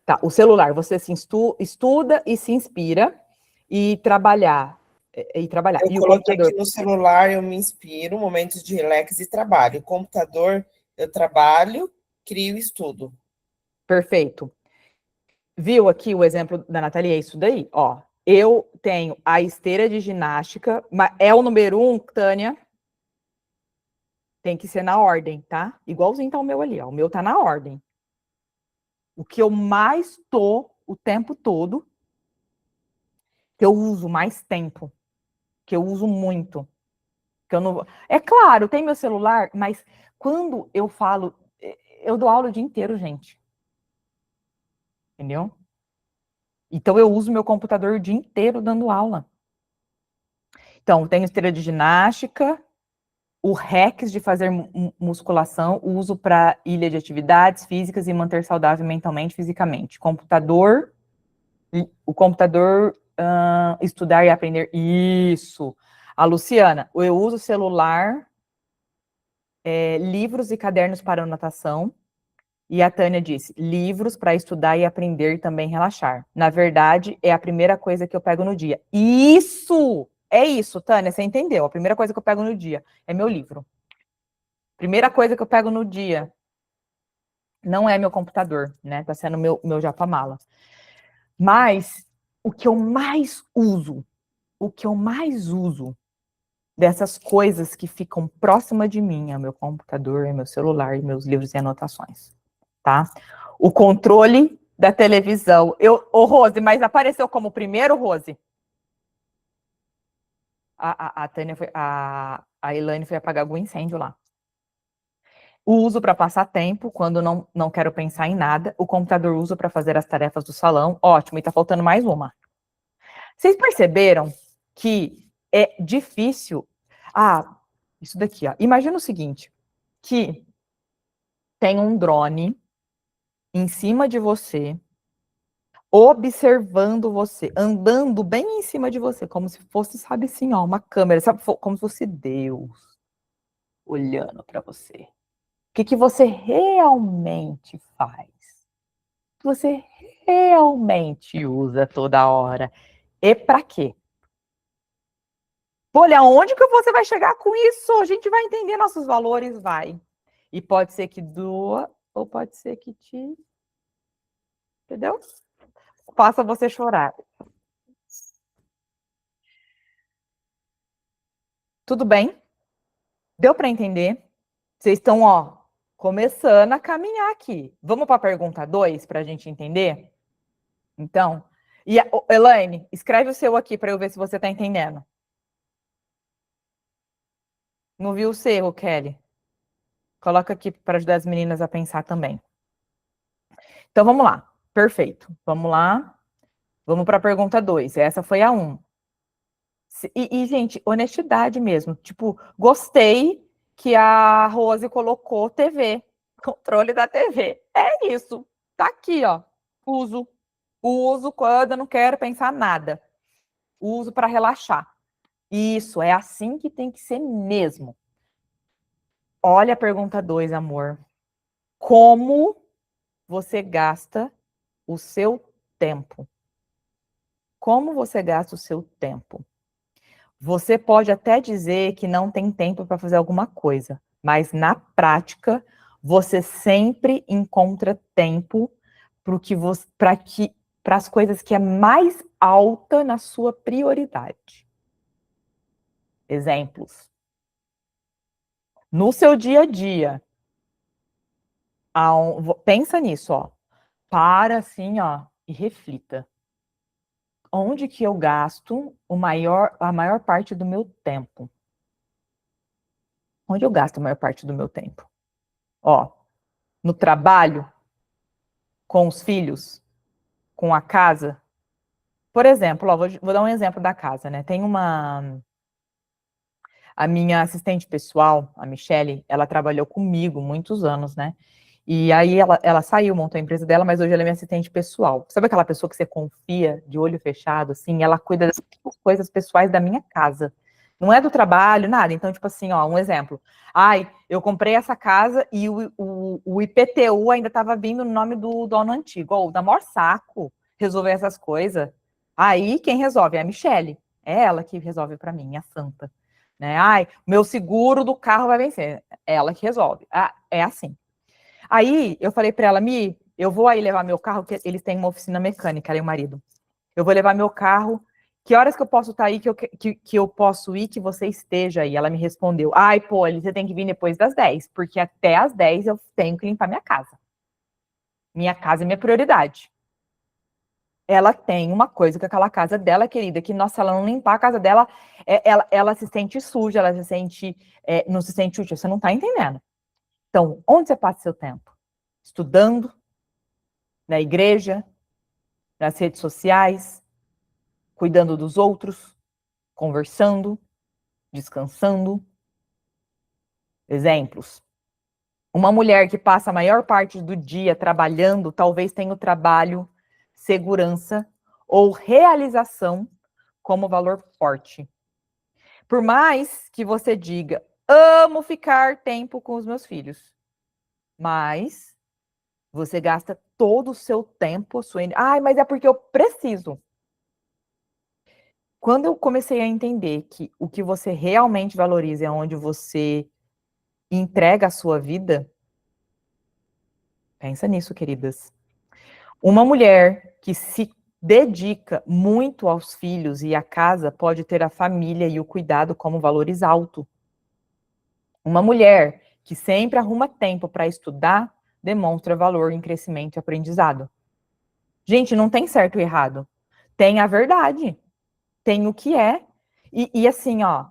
Tá, o celular, você se estuda e se inspira, e trabalhar. Eu E o coloquei computador. aqui no celular, eu me inspiro, momentos de relax e trabalho. O computador, eu trabalho, crio e estudo. Perfeito. Viu aqui o exemplo da Nathalie? É isso daí, ó. Eu tenho a esteira de ginástica, mas é o número 1, Tânia. Tem que ser na ordem, tá? Igualzinho tá o meu ali, ó. O meu tá na ordem. O que eu mais tô o tempo todo, que eu uso mais tempo, que eu uso muito, que eu não. É claro, tem meu celular, mas quando eu falo, eu dou aula o dia inteiro, gente. Entendeu? Então eu uso meu computador o dia inteiro dando aula. Então, tenho esteira de ginástica, o REX de fazer musculação, uso para ilha de atividades físicas e manter saudável mentalmente e fisicamente. Computador, o computador, estudar e aprender. Isso. A Luciana, eu uso celular, livros e cadernos para anotação. E a Tânia disse, livros para estudar e aprender e também relaxar. Na verdade, é a primeira coisa que eu pego no dia. Isso! É isso, Tânia, você entendeu? A primeira coisa que eu pego no dia é meu livro. Primeira coisa que eu pego no dia não é meu computador, né? Tá sendo meu japamala. Mas o que eu mais uso dessas coisas que ficam próximas de mim é meu computador, é meu celular, meus livros e anotações, tá? O controle da televisão. Ô, Rose, mas apareceu como primeiro, Rose? A Tânia foi, a Elaine foi apagar algum incêndio lá. O uso para passar tempo, quando não quero pensar em nada. O computador uso para fazer as tarefas do salão. Ótimo, e tá faltando mais uma. Vocês perceberam que é difícil? Isso daqui, ó. Imagina o seguinte, que tem um drone em cima de você, observando você, andando bem em cima de você, como se fosse, sabe assim, ó, uma câmera, sabe, como se fosse Deus olhando para você. O que você realmente faz? O que você realmente usa toda hora? E para quê? Olha, aonde que você vai chegar com isso? A gente vai entender nossos valores, vai. E pode ser que doa, ou pode ser que te... Entendeu? Faça você chorar. Tudo bem? Deu para entender? Vocês estão, ó, começando a caminhar aqui. Vamos para a pergunta 2 para a gente entender? Então, Elaine, escreve o seu aqui para eu ver se você está entendendo. Não viu o seu, Kelly? Coloca aqui para ajudar as meninas a pensar também. Então, vamos lá. Perfeito. Vamos lá. Vamos para a pergunta 2. Essa foi a 1. Gente, honestidade mesmo. Tipo, gostei que a Rose colocou TV. Controle da TV. É isso. Tá aqui, ó. Uso quando eu não quero pensar nada. Uso para relaxar. Isso, é assim que tem que ser mesmo. Olha a pergunta 2, amor. Como você gasta o seu tempo? Como você gasta o seu tempo? Você pode até dizer que não tem tempo para fazer alguma coisa, mas na prática, você sempre encontra tempo para as coisas que é mais alta na sua prioridade. Exemplos. No seu dia a dia, pensa nisso, ó. Para assim, ó, e reflita. Onde que eu gasto a maior parte do meu tempo? Onde eu gasto a maior parte do meu tempo? Ó, no trabalho, com os filhos, com a casa. Por exemplo, ó, vou dar um exemplo da casa, né? A minha assistente pessoal, a Michele, ela trabalhou comigo muitos anos, né? E aí ela saiu, montou a empresa dela, mas hoje ela é minha assistente pessoal. Sabe aquela pessoa que você confia de olho fechado, assim? Ela cuida das coisas pessoais da minha casa. Não é do trabalho, nada. Então, tipo assim, ó, um exemplo. Ai, eu comprei essa casa e o IPTU ainda estava vindo no nome do dono antigo. Ou dá maior saco resolver essas coisas. Aí, quem resolve é a Michele. É ela que resolve para mim, a santa. Né? Ai, meu seguro do carro vai vencer. É ela que resolve. Ah, é assim. Aí eu falei para ela, Mi, eu vou aí levar meu carro, que eles têm uma oficina mecânica, ela e o marido. Eu vou levar meu carro. Que horas que eu posso estar aí, que eu posso ir, que você esteja aí? Ela me respondeu, ai, pô, você tem que vir depois das 10, porque até as 10 eu tenho que limpar minha casa. Minha casa é minha prioridade. Ela tem uma coisa com aquela casa dela, querida, que, nossa, ela não limpar a casa dela, ela se sente suja, ela se sente, não se sente útil, você não tá entendendo. Então, onde você passa seu tempo? Estudando, na igreja, nas redes sociais, cuidando dos outros, conversando, descansando. Exemplos. Uma mulher que passa a maior parte do dia trabalhando, talvez tenha o trabalho, segurança ou realização como valor forte. Por mais que você diga, amo ficar tempo com os meus filhos, mas você gasta todo o seu tempo, ai, mas é porque eu preciso. Quando eu comecei a entender que o que você realmente valoriza é onde você entrega a sua vida, pensa nisso, queridas. Uma mulher que se dedica muito aos filhos e à casa pode ter a família e o cuidado como valores altos. Uma mulher que sempre arruma tempo para estudar demonstra valor em crescimento e aprendizado. Gente, não tem certo e errado. Tem a verdade. Tem o que é. E assim, ó,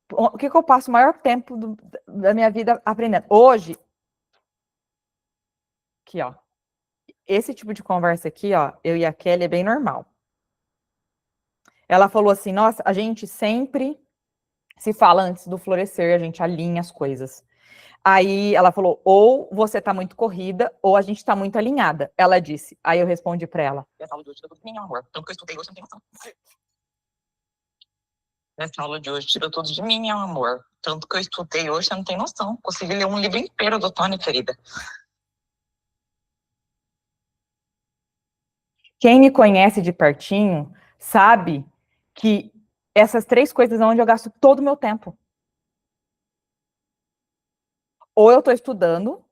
o que eu passo o maior tempo da minha vida aprendendo? Hoje, aqui, ó, esse tipo de conversa aqui, ó, eu e a Kelly é bem normal. Ela falou assim, nossa, a gente sempre se fala antes do florescer, a gente alinha as coisas. Aí ela falou, ou você tá muito corrida, ou a gente tá muito alinhada. Ela disse. Aí eu respondi pra ela. Essa aula de hoje tirou tudo de mim, amor. Tanto que eu estudei hoje, não tem noção. Essa aula de hoje tirou tudo de mim, meu amor. Tanto que eu estudei hoje, você não tem noção. Consegui ler um livro inteiro do Tony, querida. Quem me conhece de pertinho sabe que essas 3 coisas é onde eu gasto todo o meu tempo. Ou eu tô estudando,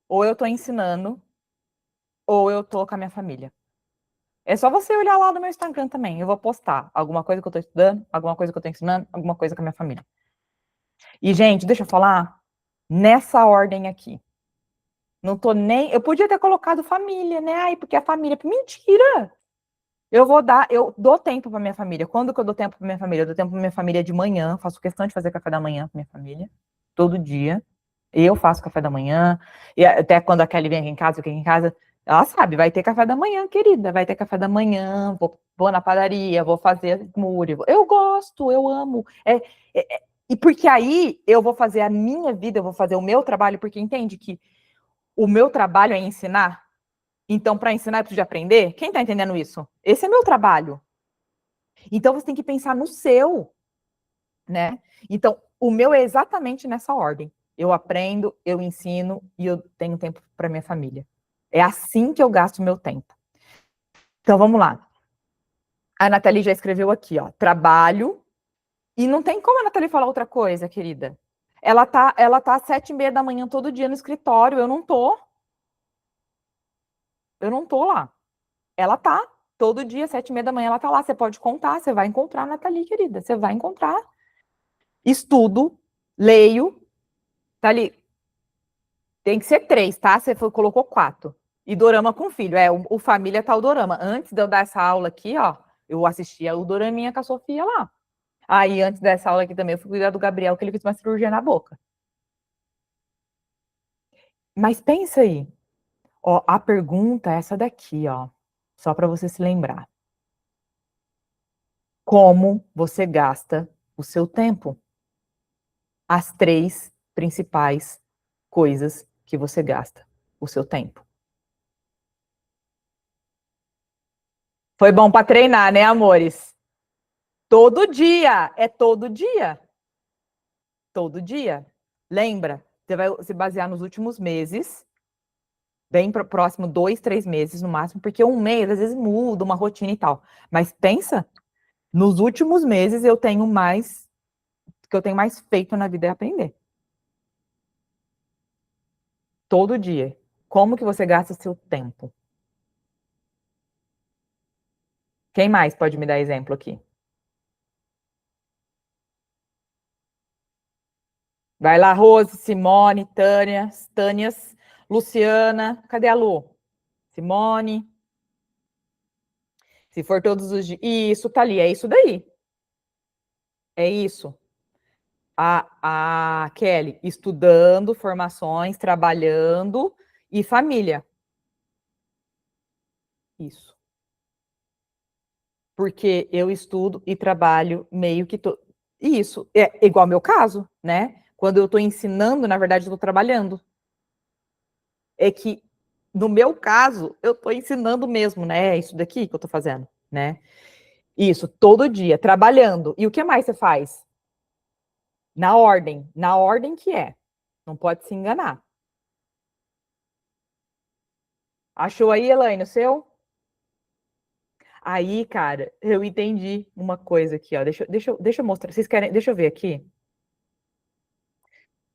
ou eu tô ensinando, ou eu tô com a minha família. É só você olhar lá no meu Instagram também. Eu vou postar alguma coisa que eu tô estudando, alguma coisa que eu tô ensinando, alguma coisa com a minha família. E, gente, deixa eu falar nessa ordem aqui. Não tô nem... Eu podia ter colocado família, né? Ai, porque a família... Mentira! Eu dou tempo pra minha família. Quando que eu dou tempo pra minha família? Eu dou tempo pra minha família de manhã. Faço questão de fazer café da manhã com minha família. Todo dia. Eu faço café da manhã. E até quando a Kelly vem aqui em casa, eu aqui em casa, ela sabe, vai ter café da manhã, querida. Vai ter café da manhã. Vou na padaria, vou fazer smoothie. Eu gosto, eu amo. E porque aí eu vou fazer a minha vida, eu vou fazer o meu trabalho, porque entende que o meu trabalho é ensinar. Então, para ensinar, eu preciso de aprender. Quem está entendendo isso? Esse é meu trabalho. Então, você tem que pensar no seu, né? Então, o meu é exatamente nessa ordem. Eu aprendo, eu ensino e eu tenho tempo para minha família. É assim que eu gasto o meu tempo. Então, vamos lá. A Nathalie já escreveu aqui, ó. Trabalho. E não tem como a Nathalie falar outra coisa, querida. Ela tá às 7h30 da manhã todo dia no escritório. Eu não tô. Eu não tô lá. Ela tá. Todo dia, 7h30 da manhã, ela tá lá. Você pode contar, você vai encontrar a Nathalie, querida. Você vai encontrar. Estudo, leio. Tá ali. Tem que ser 3, tá? Você colocou 4. E dorama com filho. O família tá o dorama. Antes de eu dar essa aula aqui, ó, eu assistia o doraminha com a Sofia lá. Aí, antes dessa aula aqui também, eu fui cuidar do Gabriel, que ele fez uma cirurgia na boca. Mas pensa aí. Ó, a pergunta é essa daqui, ó. Só para você se lembrar. Como você gasta o seu tempo? As 3 principais coisas que você gasta o seu tempo. Foi bom para treinar, né, amores? Todo dia, é todo dia. Todo dia. Lembra? Você vai se basear nos últimos meses, bem próximo, 2, 3 meses no máximo, porque um mês às vezes muda uma rotina e tal. Mas pensa, nos últimos meses eu tenho mais, o que eu tenho mais feito na vida é aprender. Todo dia. Como que você gasta seu tempo? Quem mais pode me dar exemplo aqui? Vai lá, Rose, Simone, Tânias, Luciana. Cadê a Lu? Simone. Se for todos os dias. Isso, tá ali, é isso daí. É isso. A Kelly, estudando, formações, trabalhando e família. Isso. Porque eu estudo e trabalho meio que... Isso, é igual ao meu caso, né? Quando eu estou ensinando, na verdade, eu estou trabalhando. É que, no meu caso, eu estou ensinando mesmo, né? É isso daqui que eu estou fazendo, né? Isso, todo dia, trabalhando. E o que mais você faz? Na ordem que é. Não pode se enganar. Achou aí, Elaine, o seu? Aí, cara, eu entendi uma coisa aqui, ó. Deixa eu mostrar. Vocês querem? Deixa eu ver aqui.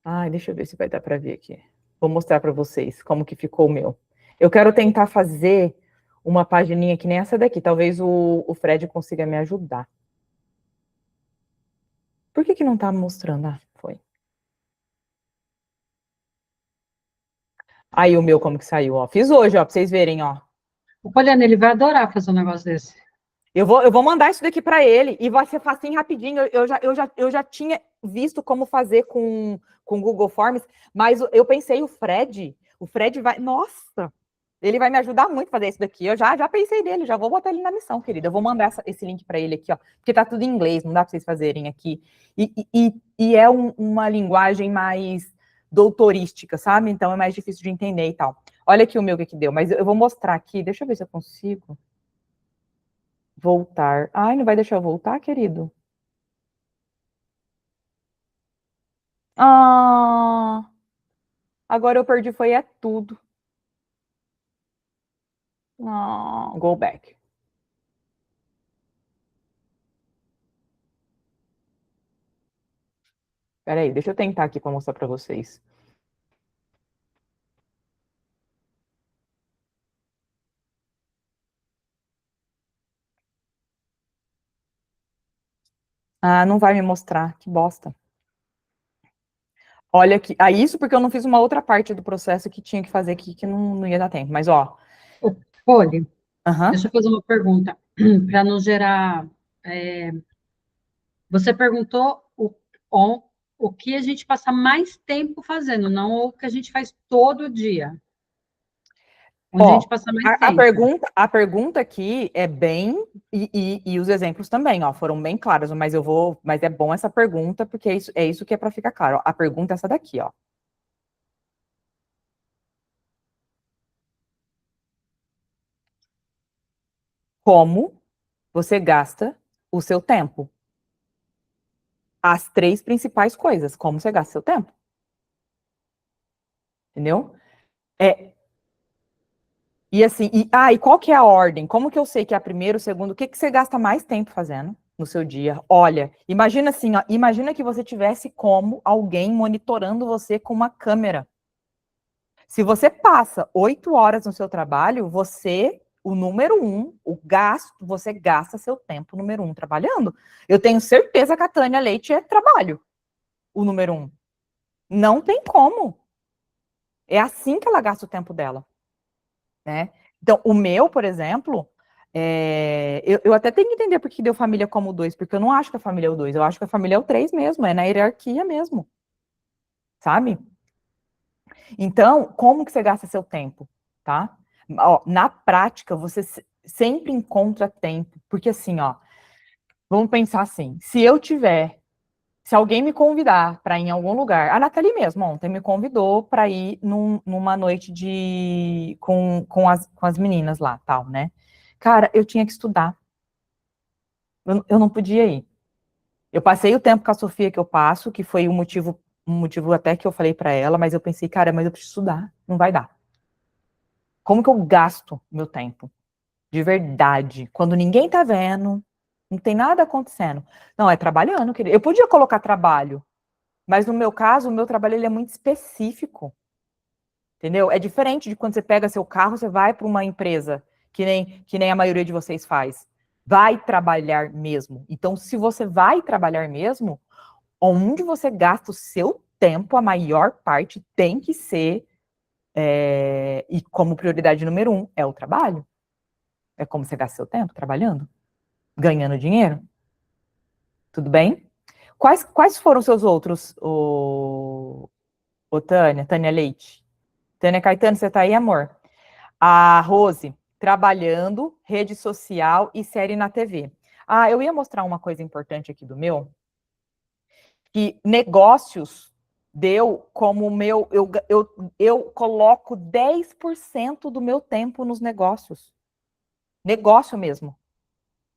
Ai, deixa eu ver se vai dar para ver aqui. Vou mostrar para vocês como que ficou o meu. Eu quero tentar fazer uma pagininha que nem essa daqui. Talvez o Fred consiga me ajudar. Por que não tá mostrando? Ah, foi. Aí o meu como que saiu, ó. Fiz hoje, ó, para vocês verem, ó. O Poliana, ele vai adorar fazer um negócio desse. Eu vou mandar isso daqui para ele e vai ser facinho rapidinho. Eu já tinha visto como fazer com Google Forms, mas eu pensei, o Fred vai. Nossa, ele vai me ajudar muito a fazer isso daqui. Eu já pensei nele, já vou botar ele na missão, querida. Eu vou mandar esse link para ele aqui, ó, porque tá tudo em inglês, não dá para vocês fazerem aqui. E é uma linguagem mais doutorística, sabe? Então é mais difícil de entender e tal. Olha aqui o meu que deu, mas eu vou mostrar aqui. Deixa eu ver se eu consigo. Voltar. Ai, não vai deixar eu voltar, querido? Ah, agora eu perdi, foi tudo. Ah, go back. Peraí, deixa eu tentar aqui para mostrar para vocês. Ah, não vai me mostrar, que bosta. Olha aqui, isso porque eu não fiz uma outra parte do processo que tinha que fazer aqui, que não ia dar tempo. Mas, ó. Poli, Aham. deixa eu fazer uma pergunta, para não gerar... Você perguntou o que a gente passa mais tempo fazendo, não o que a gente faz todo dia. Onde a gente passa mais tempo. A pergunta aqui é bem, e os exemplos também, ó, foram bem claros, mas é bom essa pergunta, porque é isso que é para ficar claro. Ó. A pergunta é essa daqui, ó. Como você gasta o seu tempo? As 3 principais coisas, como você gasta o seu tempo. Entendeu? E assim, e qual que é a ordem? Como que eu sei que é a primeira, o segundo? O que que você gasta mais tempo fazendo no seu dia? Olha, imagina assim, ó, imagina que você tivesse como alguém monitorando você com uma câmera. Se você passa 8 horas no seu trabalho, o número 1, você gasta seu tempo número 1 trabalhando. Eu tenho certeza que a Tânia Leite é trabalho, o número 1. Não tem como. É assim que ela gasta o tempo dela. Né? Então, o meu, por exemplo, eu até tenho que entender por que deu família como 2, porque eu não acho que a família é o 2, eu acho que a família é o 3 mesmo, é na hierarquia mesmo, sabe? Então, como que você gasta seu tempo, tá? Ó, na prática, você sempre encontra tempo, porque assim, ó, vamos pensar assim, se alguém me convidar para ir em algum lugar, a Nathalie mesmo ontem me convidou para ir numa noite com as meninas lá, tal, né? Cara, eu tinha que estudar. Eu não podia ir. Eu passei o tempo com a Sofia que eu passo, que foi um motivo até que eu falei para ela, mas eu pensei, cara, mas eu preciso estudar, não vai dar. Como que eu gasto meu tempo? De verdade. Quando ninguém tá vendo, não tem nada acontecendo. Não, é trabalhando, querido. Eu podia colocar trabalho, mas no meu caso, o meu trabalho ele é muito específico. Entendeu? É diferente de quando você pega seu carro, você vai para uma empresa, que nem a maioria de vocês faz. Vai trabalhar mesmo. Então, se você vai trabalhar mesmo, onde você gasta o seu tempo, a maior parte tem que ser, e como prioridade número 1, é o trabalho. É como você gasta seu tempo trabalhando, ganhando dinheiro. Tudo bem? Quais foram os seus outros, Tânia Leite? Tânia Caetano, você tá aí, amor? A Rose, trabalhando, rede social e série na TV. Ah, eu ia mostrar uma coisa importante aqui do meu, que negócios deu como meu, eu coloco 10% do meu tempo nos negócios. Negócio mesmo,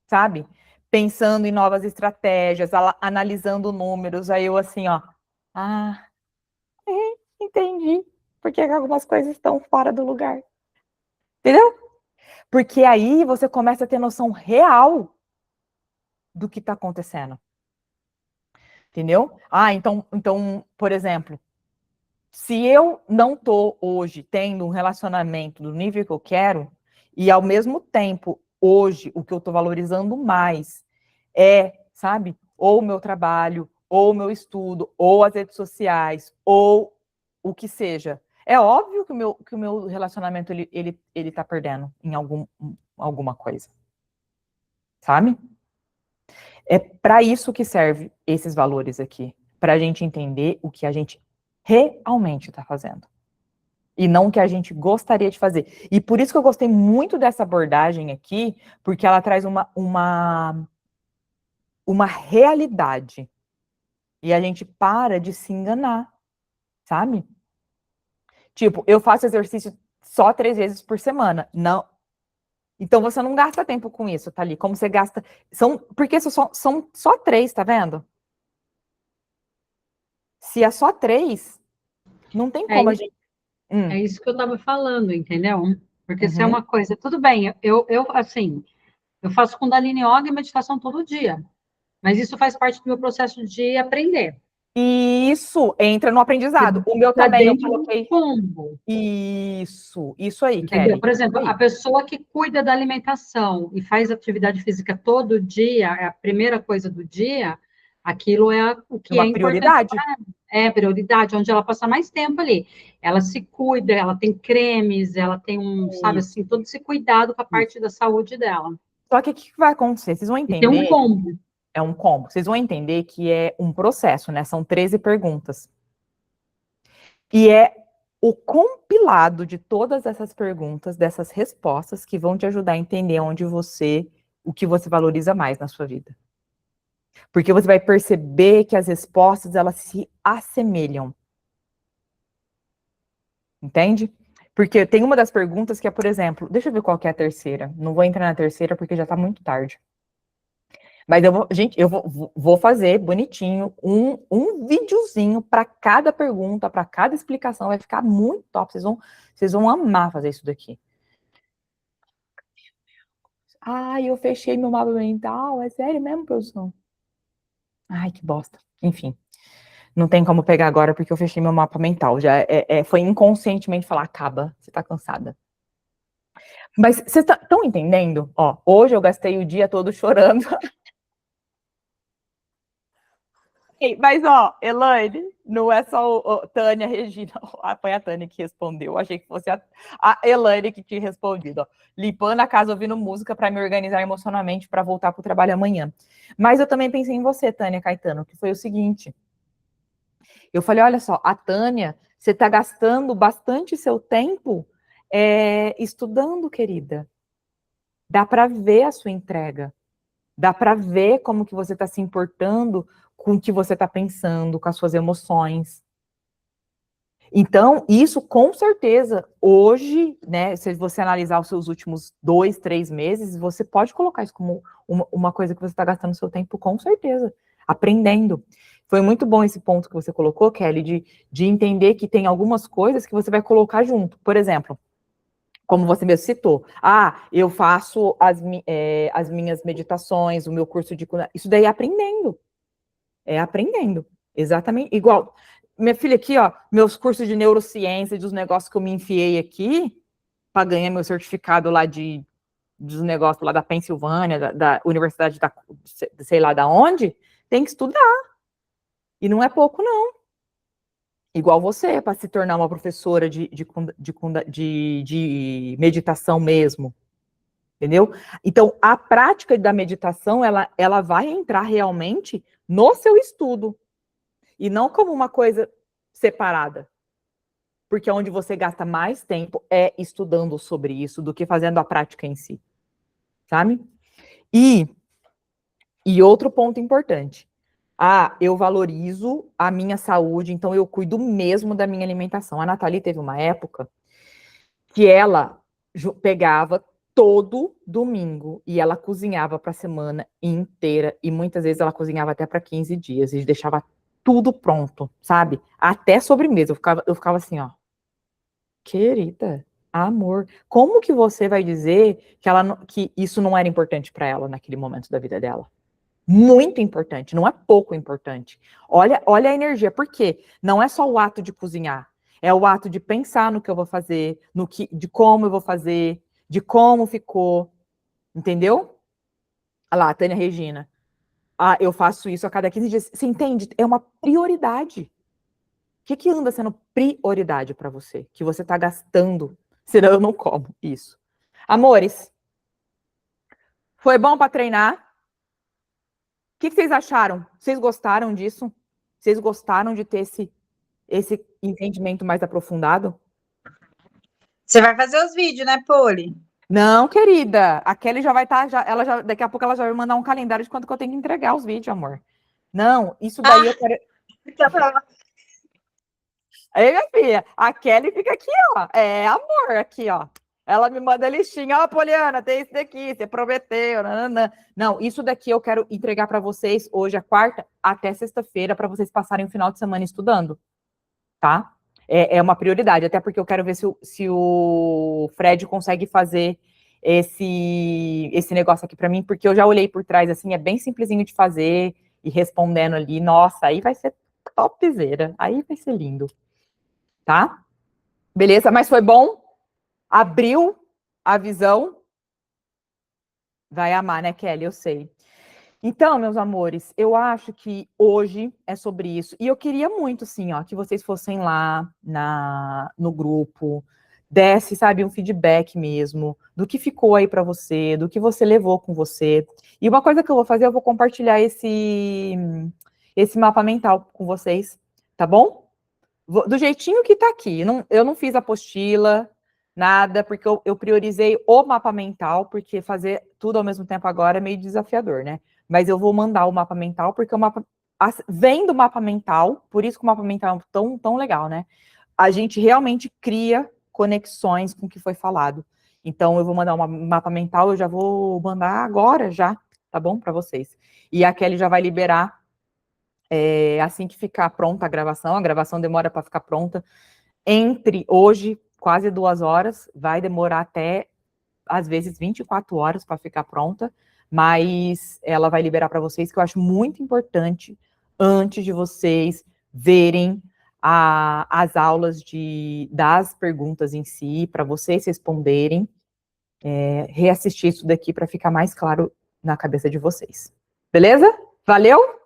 sabe? Pensando em novas estratégias, analisando números, aí eu assim, ó, ah, entendi, porque algumas coisas estão fora do lugar. Entendeu? Porque aí você começa a ter noção real do que está acontecendo. Entendeu? Ah, então, por exemplo, se eu não estou hoje tendo um relacionamento do nível que eu quero, e ao mesmo tempo, hoje, o que eu estou valorizando mais sabe, ou o meu trabalho, ou o meu estudo, ou as redes sociais, ou o que seja. É óbvio que o meu relacionamento ele tá perdendo em alguma coisa. Sabe? É para isso que serve esses valores aqui, para a gente entender o que a gente realmente está fazendo e não o que a gente gostaria de fazer. E por isso que eu gostei muito dessa abordagem aqui, porque ela traz uma realidade e a gente para de se enganar, sabe? Tipo, eu faço exercício só 3 vezes por semana. Não. Então você não gasta tempo com isso, tá ali? Como você gasta. Porque são só 3, tá vendo? Se é só 3, não tem como a gente. É isso que eu estava falando, entendeu? Porque se é Uhum. uma coisa, tudo bem, assim, eu faço Kundalini Yoga e meditação todo dia, mas isso faz parte do meu processo de aprender. E isso entra no aprendizado. O meu Está também, eu dentro do coloquei. combo, Isso aí, entendeu? Kelly. Por Isso exemplo, a aí. pessoa que cuida da alimentação e faz atividade física todo dia, é a primeira coisa do dia, aquilo é o É que é uma importante prioridade. é prioridade, onde ela passa mais tempo ali. Ela se cuida, ela tem cremes, ela tem sabe Isso, assim, todo esse cuidado com a isso. parte da saúde dela. Só que o que vai acontecer? Vocês vão E tem um entender, combo. é um combo. Vocês vão entender que é um processo, né? São 13 perguntas. E o compilado de todas essas perguntas, dessas respostas, que vão te ajudar a entender o que você valoriza mais na sua vida. Porque você vai perceber que as respostas, elas se assemelham. Entende? Porque tem uma das perguntas que é, por exemplo, deixa eu ver qual que é a terceira. Não vou entrar na terceira porque já tá muito tarde. Mas eu vou fazer bonitinho um videozinho para cada pergunta, para cada explicação. Vai ficar muito top. Vocês vão amar fazer isso daqui. Ai, eu fechei meu mapa mental. É sério mesmo, produção? Ai, que bosta. Enfim. Não tem como pegar agora porque eu fechei meu mapa mental. Já foi inconscientemente falar, acaba, você tá cansada. Mas vocês estão entendendo? Ó, hoje eu gastei o dia todo chorando. Mas, ó, Elaine, não é só Tânia, Regina. Foi a Tânia que respondeu. Achei que fosse a Elaine que tinha respondido. Ó. Limpando a casa, ouvindo música para me organizar emocionalmente para voltar para o trabalho amanhã. Mas eu também pensei em você, Tânia Caetano, que foi o seguinte. Eu falei, olha só, a Tânia, você está gastando bastante seu tempo estudando, querida. Dá para ver a sua entrega. Dá para ver como que você está se importando com o que você está pensando, com as suas emoções. Então, isso com certeza, hoje, né, se você analisar os seus últimos 2, 3 meses, você pode colocar isso como uma coisa que você está gastando seu tempo, com certeza, aprendendo. Foi muito bom esse ponto que você colocou, Kelly, de entender que tem algumas coisas que você vai colocar junto. Por exemplo, como você mesmo citou, eu faço as minhas meditações, o meu curso de... Isso daí é aprendendo. É aprendendo. Exatamente. Igual, minha filha aqui, ó, meus cursos de neurociência, dos negócios que eu me enfiei aqui, para ganhar meu certificado lá dos negócios lá da Pensilvânia, da Universidade da, sei lá da onde, tem que estudar. E não é pouco, não. Igual você, para se tornar uma professora de meditação mesmo. Entendeu? Então, a prática da meditação, ela vai entrar realmente no seu estudo. E não como uma coisa separada. Porque onde você gasta mais tempo é estudando sobre isso do que fazendo a prática em si. Sabe? E outro ponto importante. Eu valorizo a minha saúde, então eu cuido mesmo da minha alimentação. A Nathalie teve uma época que ela pegava todo domingo e ela cozinhava para a semana inteira e muitas vezes ela cozinhava até para 15 dias e deixava tudo pronto, sabe? Até sobremesa. Eu ficava assim, ó. Querida, amor, como que você vai dizer que isso não era importante para ela naquele momento da vida dela? Muito importante, não é pouco importante. Olha a energia, por quê? Não é só o ato de cozinhar, é o ato de pensar no que eu vou fazer, de como eu vou fazer, de como ficou, entendeu? Olha lá, Tânia Regina. Eu faço isso a cada 15 dias. Você entende? É uma prioridade. O que anda sendo prioridade para você? Que você está gastando, senão eu não como isso. Amores, foi bom para treinar? O que vocês acharam? Vocês gostaram disso? Vocês gostaram de ter esse entendimento mais aprofundado? Você vai fazer os vídeos, né, Poli? Não, querida. A Kelly já vai estar, daqui a pouco ela já vai mandar um calendário de quanto que eu tenho que entregar os vídeos, amor. Não, isso daí eu quero... Aí, minha filha, a Kelly fica aqui, ó. Amor, aqui, ó. Ela me manda listinha, Poliana, tem esse daqui, você prometeu, nananã. Não, isso daqui eu quero entregar para vocês hoje, a quarta, até sexta-feira, para vocês passarem o final de semana estudando, tá? É uma prioridade, até porque eu quero ver se o Fred consegue fazer esse negócio aqui para mim, porque eu já olhei por trás, assim, é bem simplesinho de fazer, e respondendo ali, nossa, aí vai ser topzera, aí vai ser lindo. Tá? Beleza, mas foi bom? Abriu a visão? Vai amar, né, Kelly? Eu sei. Então, meus amores, eu acho que hoje é sobre isso. E eu queria muito, assim, ó, que vocês fossem lá no grupo, desse, sabe, um feedback mesmo, do que ficou aí para você, do que você levou com você. E uma coisa que eu vou fazer, eu vou compartilhar esse mapa mental com vocês, tá bom? Do jeitinho que tá aqui. Eu não fiz apostila, nada, porque eu priorizei o mapa mental, porque fazer tudo ao mesmo tempo agora é meio desafiador, né? Mas eu vou mandar o mapa mental, porque o mapa vem do mapa mental, por isso que o mapa mental é tão legal, né? A gente realmente cria conexões com o que foi falado. Então, eu vou mandar um mapa mental, eu já vou mandar agora já, tá bom? Para vocês. E a Kelly já vai liberar assim que ficar pronta a gravação demora para ficar pronta entre hoje, quase 2 horas, vai demorar até, às vezes, 24 horas para ficar pronta, mas ela vai liberar para vocês, que eu acho muito importante, antes de vocês verem as aulas das perguntas em si, para vocês responderem, reassistir isso daqui para ficar mais claro na cabeça de vocês. Beleza? Valeu?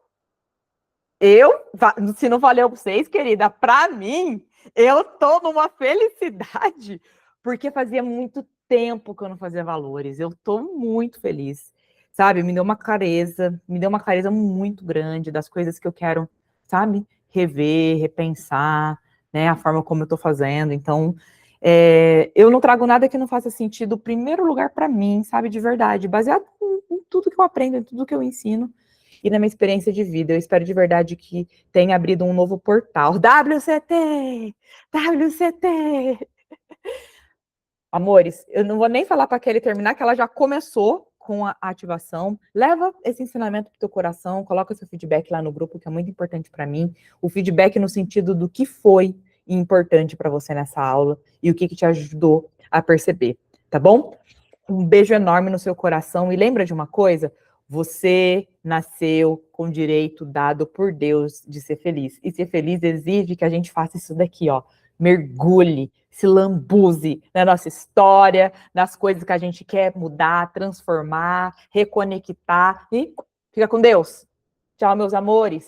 Se não valeu para vocês, querida, para mim, eu tô numa felicidade, porque fazia muito tempo que eu não fazia valores. Eu tô muito feliz, sabe? Me deu uma clareza muito grande das coisas que eu quero, sabe? Rever, repensar, né? A forma como eu tô fazendo. Então, eu não trago nada que não faça sentido, primeiro lugar para mim, sabe? De verdade, baseado em tudo que eu aprendo, em tudo que eu ensino. E na minha experiência de vida. Eu espero de verdade que tenha abrido um novo portal. WCT! WCT! Amores, eu não vou nem falar para a Kelly terminar, que ela já começou com a ativação. Leva esse ensinamento para o teu coração, coloca seu feedback lá no grupo, que é muito importante para mim. O feedback no sentido do que foi importante para você nessa aula e o que te ajudou a perceber, tá bom? Um beijo enorme no seu coração. E lembra de uma coisa? Você nasceu com o direito dado por Deus de ser feliz. E ser feliz exige que a gente faça isso daqui, ó. Mergulhe, se lambuze na nossa história, nas coisas que a gente quer mudar, transformar, reconectar. E fica com Deus. Tchau, meus amores.